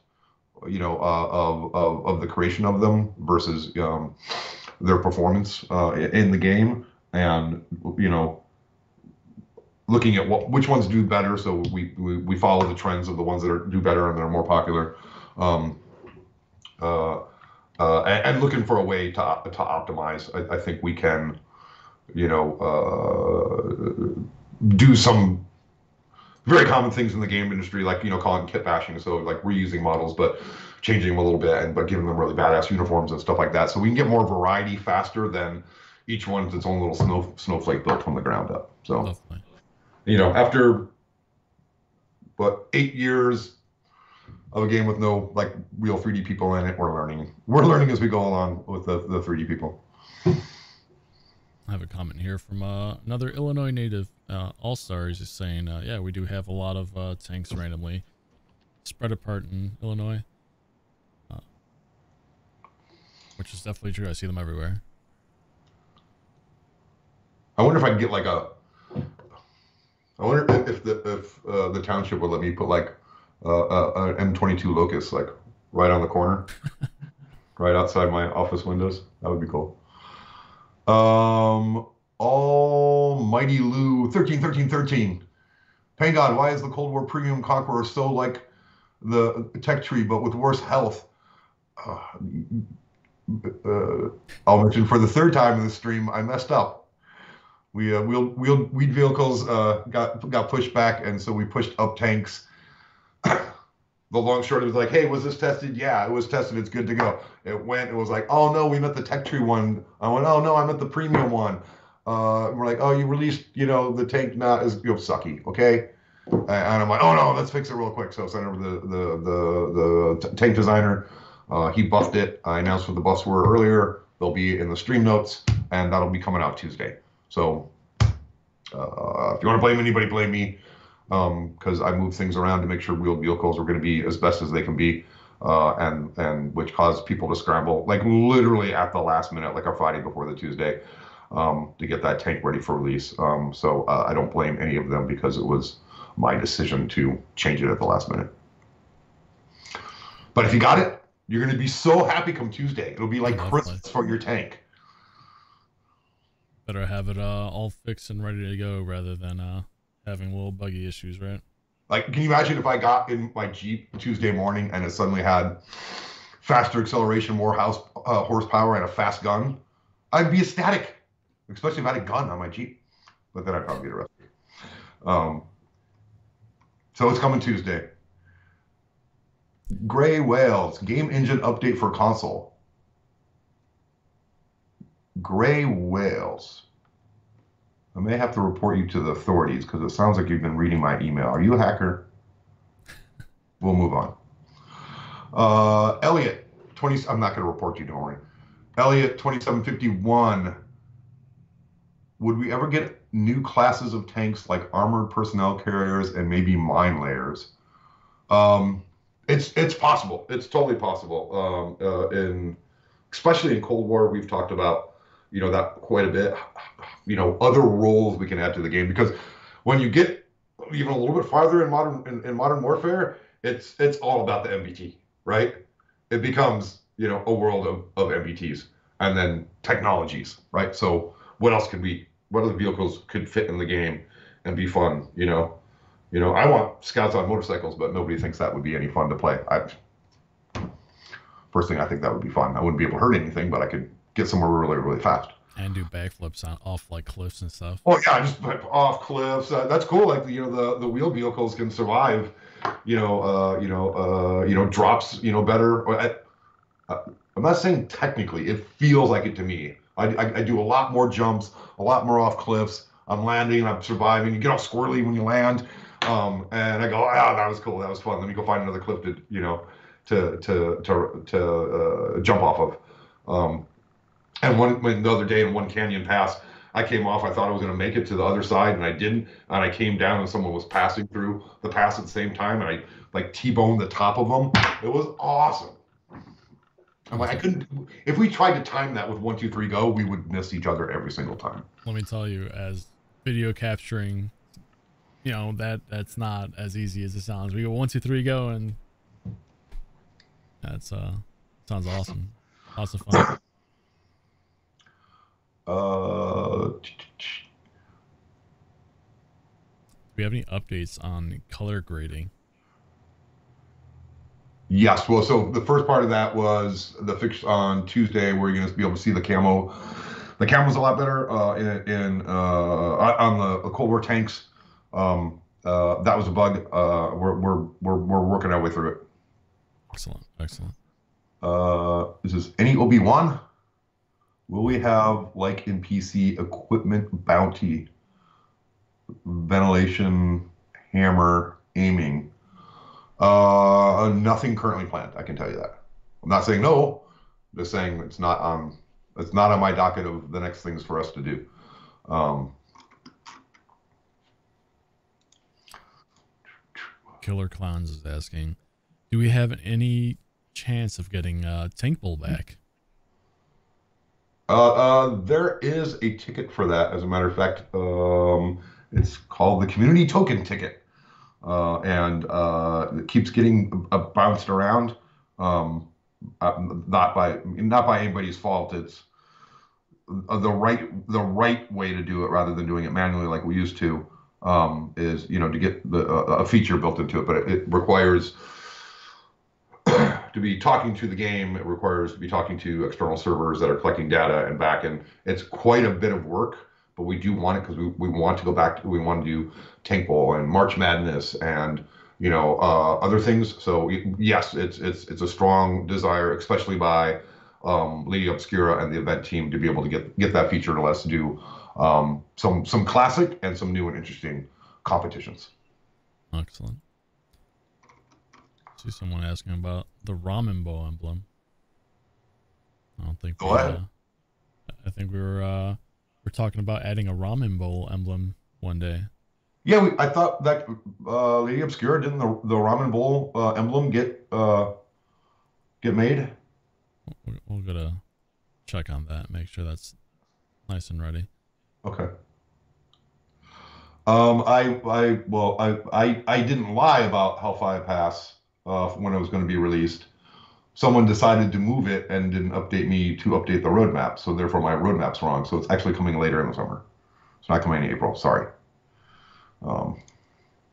of the creation of them versus their performance in the game, and looking at which ones do better. So we follow the trends of the ones that do better and that are more popular, and looking for a way to optimize. I think we can, do some very common things in the game industry, like calling kit bashing, so like reusing models but changing them a little bit, but giving them really badass uniforms and stuff like that, so we can get more variety faster than each one's its own little snowflake built from the ground up. So definitely. After 8 years of a game with no real 3D people in it, we're learning as we go along with the 3D people. I have a comment here from another Illinois native, All-Stars, is saying, yeah, we do have a lot of tanks randomly spread apart in Illinois, which is definitely true. I see them everywhere. I wonder if I can get I wonder if the township would let me put an M22 Locust right on the corner, right outside my office windows. That would be cool. Almighty Lou 131313. Thank God, why is the Cold War Premium Conqueror so like the tech tree but with worse health? I'll mention for the third time in the stream, I messed up. We wheeled vehicles got pushed back, and so we pushed up tanks. The long short, it was like, hey, was this tested? Yeah, it was tested. It's good to go. It went. It was like, oh no, we met the tech tree one. I went, oh no, I met the premium one. We're like, oh, you released, the tank not as sucky, okay? And I'm like, oh no, let's fix it real quick. So I sent over the tank designer. He buffed it. I announced what the buffs were earlier. They'll be in the stream notes, and that'll be coming out Tuesday. So if you want to blame anybody, blame me, because I moved things around to make sure wheeled vehicles are going to be as best as they can be, and which caused people to scramble like literally at the last minute, like a Friday before the Tuesday, to get that tank ready for release. So I don't blame any of them because it was my decision to change it at the last minute. But if you got it, you're going to be so happy come Tuesday. It'll be like Christmas for your tank. Better have it all fixed and ready to go rather than having little buggy issues, right? Like, can you imagine if I got in my Jeep Tuesday morning and it suddenly had faster acceleration, more horsepower, and a fast gun? I'd be ecstatic, especially if I had a gun on my Jeep. But then I'd probably get arrested. So it's coming Tuesday. Gray Whales, game engine update for console. Gray Whales. I may have to report you to the authorities because it sounds like you've been reading my email. Are you a hacker? We'll move on. Elliot, 20. I'm not going to report you, don't worry. Elliot, 2751. Would we ever get new classes of tanks like armored personnel carriers and maybe mine layers? It's possible. It's totally possible. Especially in Cold War, we've talked about that quite a bit. Other roles we can add to the game, because when you get even a little bit farther in modern warfare, it's all about the MBT, right? It becomes a world of MBTs and then technologies, right? So what other vehicles could fit in the game and be fun? I want scouts on motorcycles, but nobody thinks that would be any fun to play. First thing, I think that would be fun. I wouldn't be able to hurt anything, but I could get somewhere really, really fast. And do backflips off like cliffs and stuff. Oh yeah, just off cliffs. That's cool. Like the wheeled vehicles can survive. Drops. Better. I'm not saying technically. It feels like it to me. I do a lot more jumps, a lot more off cliffs. I'm landing. I'm surviving. You get all squirrely when you land. And I go, that was cool. That was fun. Let me go find another cliff to jump off of. And when the other day in one canyon pass, I came off. I thought I was going to make it to the other side, and I didn't. And I came down, and someone was passing through the pass at the same time, and I like T-boned the top of them. It was awesome. I'm like, I couldn't. If we tried to time that with 1, 2, 3, go, we would miss each other every single time. Let me tell you, as video capturing, that's not as easy as it sounds. We go 1, 2, 3, go, and that's sounds awesome. Lots of fun. Do we have any updates on color grading? Yes. Well, so the first part of that was the fix on Tuesday, where you're going to be able to see the camo. The camo's a lot better on the Cold War tanks. That was a bug. We're working our way through it. Excellent. Is this any Obi-Wan? Will we have, like in PC, equipment bounty, ventilation, hammer, aiming? Nothing currently planned. I can tell you that. I'm not saying no. I'm just saying it's not on my docket of the next things for us to do. Killer Clowns is asking, do we have any chance of getting Tank Bull back? There is a ticket for that. As a matter of fact, it's called the Community Token Ticket, and it keeps getting bounced around. Not by anybody's fault. the right way to do it rather than doing it manually like we used to, is to get a feature built into it, but it requires to be talking to the game. It requires to be talking to external servers that are collecting data and back, and it's quite a bit of work. But we do want it because we want to go back to, we want to do Tank Bowl and March Madness and other things. So yes, it's a strong desire, especially by Lady Obscura and the event team, to be able to get that feature to let us do some classic and some new and interesting competitions. Excellent. See someone asking about the Ramen Bowl emblem. I don't think. Go ahead. I think we're talking about adding a Ramen Bowl emblem one day. Yeah, I thought that Lady Obscura, didn't the Ramen Bowl emblem get made? We'll gotta check on that. Make sure that's nice and ready. Okay. I didn't lie about Hellfire Pass when it was going to be released. Someone decided to move it and didn't update me to update the roadmap, so therefore my roadmap's wrong. So it's actually coming later in the summer. It's not coming in April. Sorry.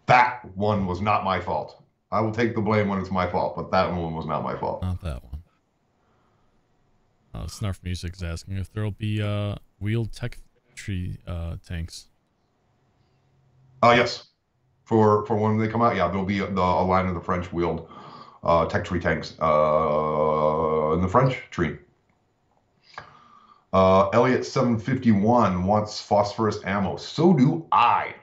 That one was not my fault. I will take the blame when it's my fault, but that one was not my fault. Not that one. Snarf Music is asking if there'll be wheeled tech tree tanks. Yes. For when they come out, yeah, there'll be a line of the French wheeled tech tree tanks in the French tree. Elliot 751 wants phosphorus ammo. So do I.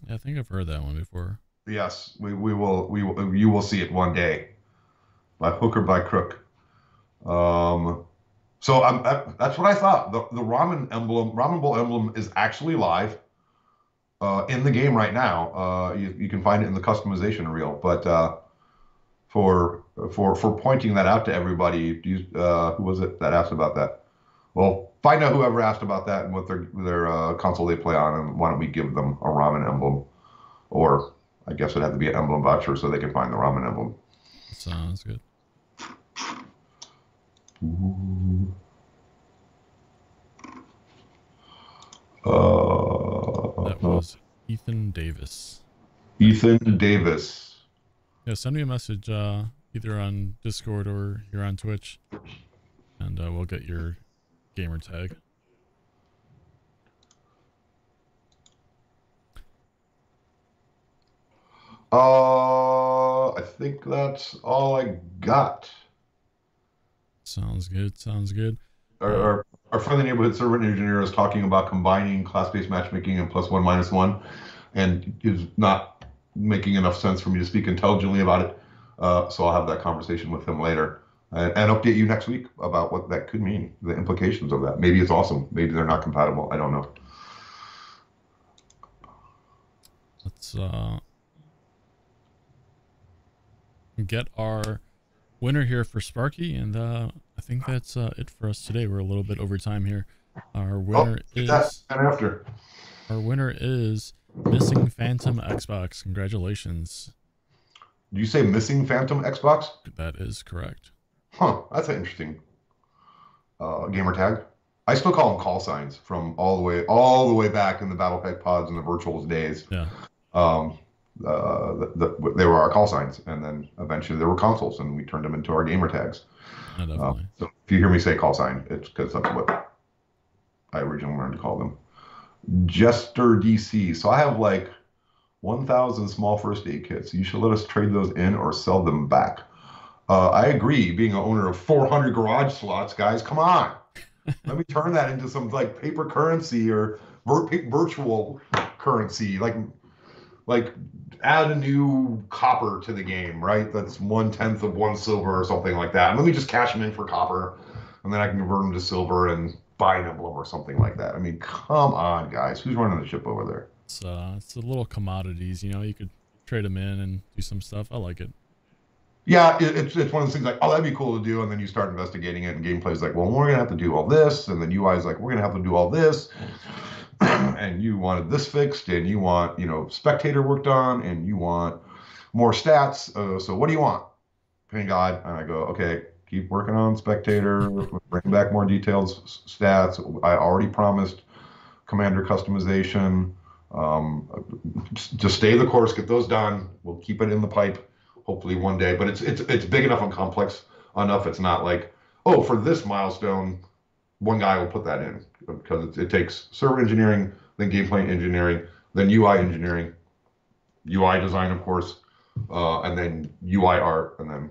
Yeah, I think I've heard that one before. Yes, you will see it one day, by hook or by crook. So that's what I thought. The Ramen Bowl emblem is actually live in the game right now. You can find it in the customization reel. But for pointing that out to everybody, who was it that asked about that? Well, find out whoever asked about that and what their console they play on, and why don't we give them a ramen emblem, or I guess it'd have to be an emblem voucher so they can find the ramen emblem. Sounds good. That was Ethan Davis. Ethan Davis. Yeah, send me a message either on Discord or here on Twitch, and we'll get your gamer tag. I think that's all I got. Sounds good. Sounds good. Our friendly neighborhood server engineer is talking about combining class-based matchmaking and +1 -1, and is not making enough sense for me to speak intelligently about it. So I'll have that conversation with him later, and update you next week about what that could mean, the implications of that. Maybe it's awesome. Maybe they're not compatible. I don't know. Let's get our winner here for Sparky, and I think that's it for us today. We're a little bit over time here. Our winner Our winner is Missing Phantom Xbox. Congratulations. Do you say Missing Phantom Xbox? That is correct. Huh, that's an interesting gamer tag. I still call them call signs from all the way back in the Battle Pack pods and the virtuals days. Yeah. They were our call signs, and then eventually there were consoles, and we turned them into our gamer tags. Yeah, definitely. So if you hear me say call sign, it's because that's what I originally learned to call them. Jester DC. So I have like 1,000 small first aid kits. You should let us trade those in or sell them back. I agree. Being an owner of 400 garage slots, guys, come on. Let me turn that into some like paper currency or virtual currency. Like add a new copper to the game, right? That's 1/10 of 1 silver or something like that. And let me just cash them in for copper, and then I can convert them to silver and buy an emblem or something like that. I mean, come on, guys. Who's running the ship over there? It's the little commodities, you could trade them in and do some stuff. I like it. Yeah, it's one of those things like, oh, that'd be cool to do, and then you start investigating it, and gameplay's like, well, we're gonna have to do all this, and then UI's like, we're gonna have to do all this, and you wanted this fixed, and you want, spectator worked on, and you want more stats. So what do you want? Thank God. And I go, okay, keep working on Spectator, bring back more details, stats. I already promised commander customization. Just stay the course, get those done. We'll keep it in the pipe, hopefully one day. But it's big enough and complex enough. It's not like, oh, for this milestone, one guy will put that in, because it takes server engineering, then gameplay engineering, then UI engineering, UI design, of course, and then UI art, and then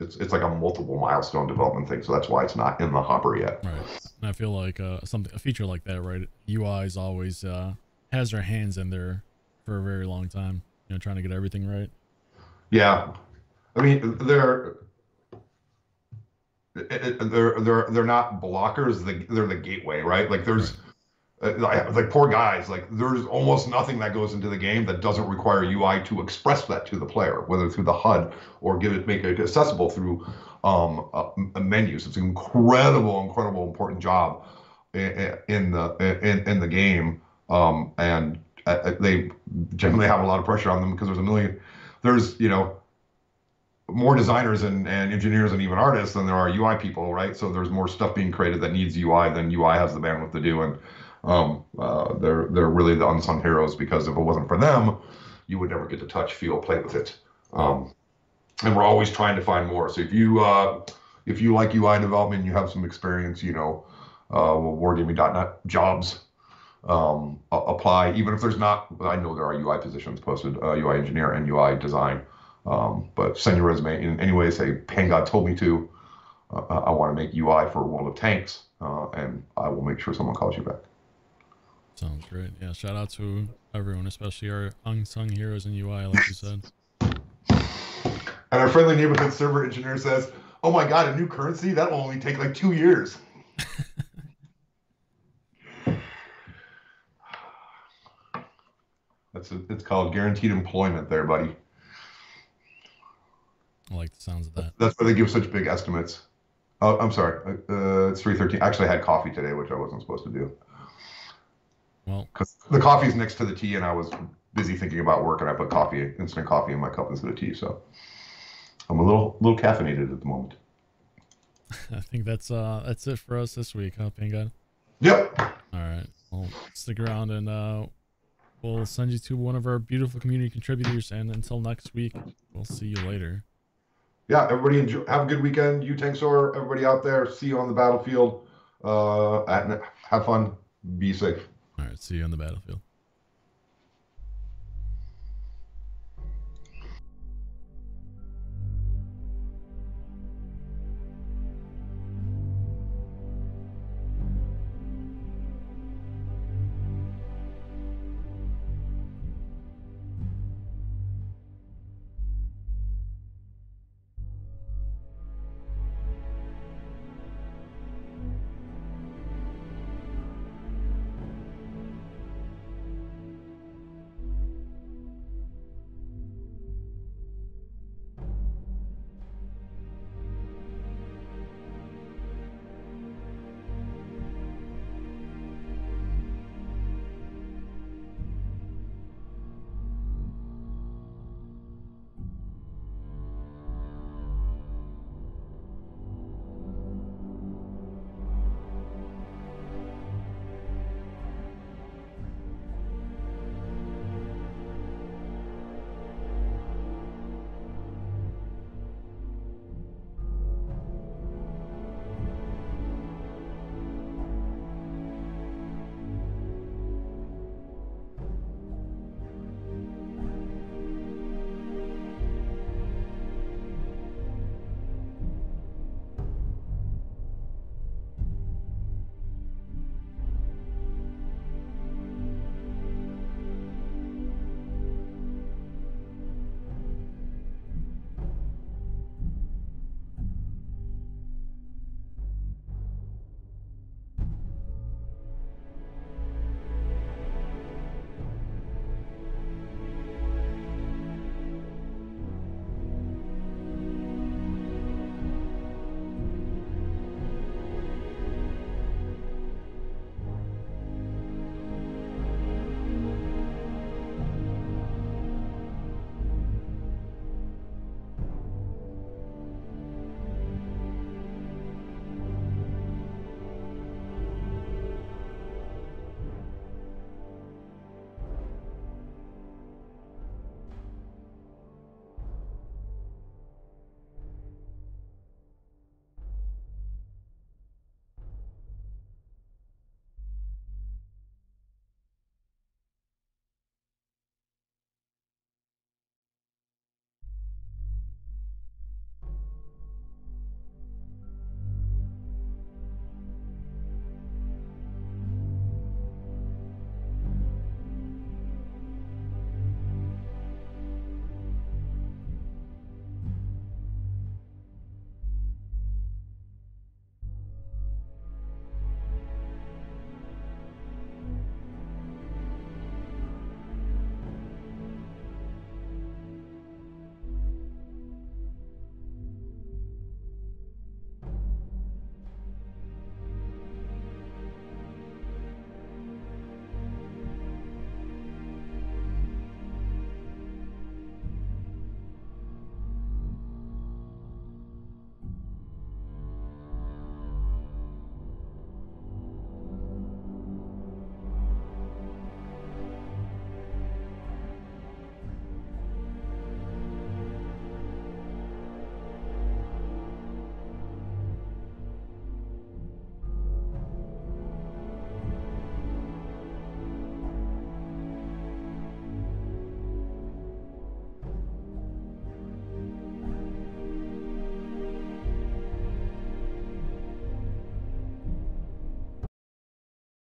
it's like a multiple milestone development thing. So that's why it's not in the hopper yet. Right. And I feel like a feature like that, right? UI is always has their hands in there for a very long time, trying to get everything right. Yeah, I mean they're not blockers. They're the gateway, right? Like there's like poor guys. Like there's almost nothing that goes into the game that doesn't require UI to express that to the player, whether through the HUD or make it accessible through menus. It's an incredible important job in the game, and they generally have a lot of pressure on them because there's more designers and engineers and even artists than there are UI people, right? So there's more stuff being created that needs UI than UI has the bandwidth to do, and they're really the unsung heroes, because if it wasn't for them, you would never get to touch, feel, play with it. And we're always trying to find more. So if you like UI development, you have some experience, wargaming.net jobs apply. Even if there's not, I know there are UI positions posted, UI engineer and UI design. But send your resume in any way. Say, Pangod told me to. I want to make UI for World of Tanks, and I will make sure someone calls you back. Sounds great. Yeah, shout out to everyone, especially our unsung heroes in UI, like you said. And our friendly neighborhood server engineer says, "Oh my God, a new currency? That'll only take like 2 years." It's called guaranteed employment there, buddy. I like the sounds of that. That's why they give such big estimates. Oh, I'm sorry. It's 3:13. Actually, I had coffee today, which I wasn't supposed to do. Well, because the coffee's next to the tea, and I was busy thinking about work, and I put instant coffee in my cup instead of tea. So I'm a little caffeinated at the moment. I think that's it for us this week, huh, Pangod? Yep. All right. Well, stick around, and we'll send you to one of our beautiful community contributors. And until next week, we'll see you later. Yeah, everybody have a good weekend. You Tanksor, everybody out there, see you on the battlefield. Have fun. Be safe. All right, see you on the battlefield.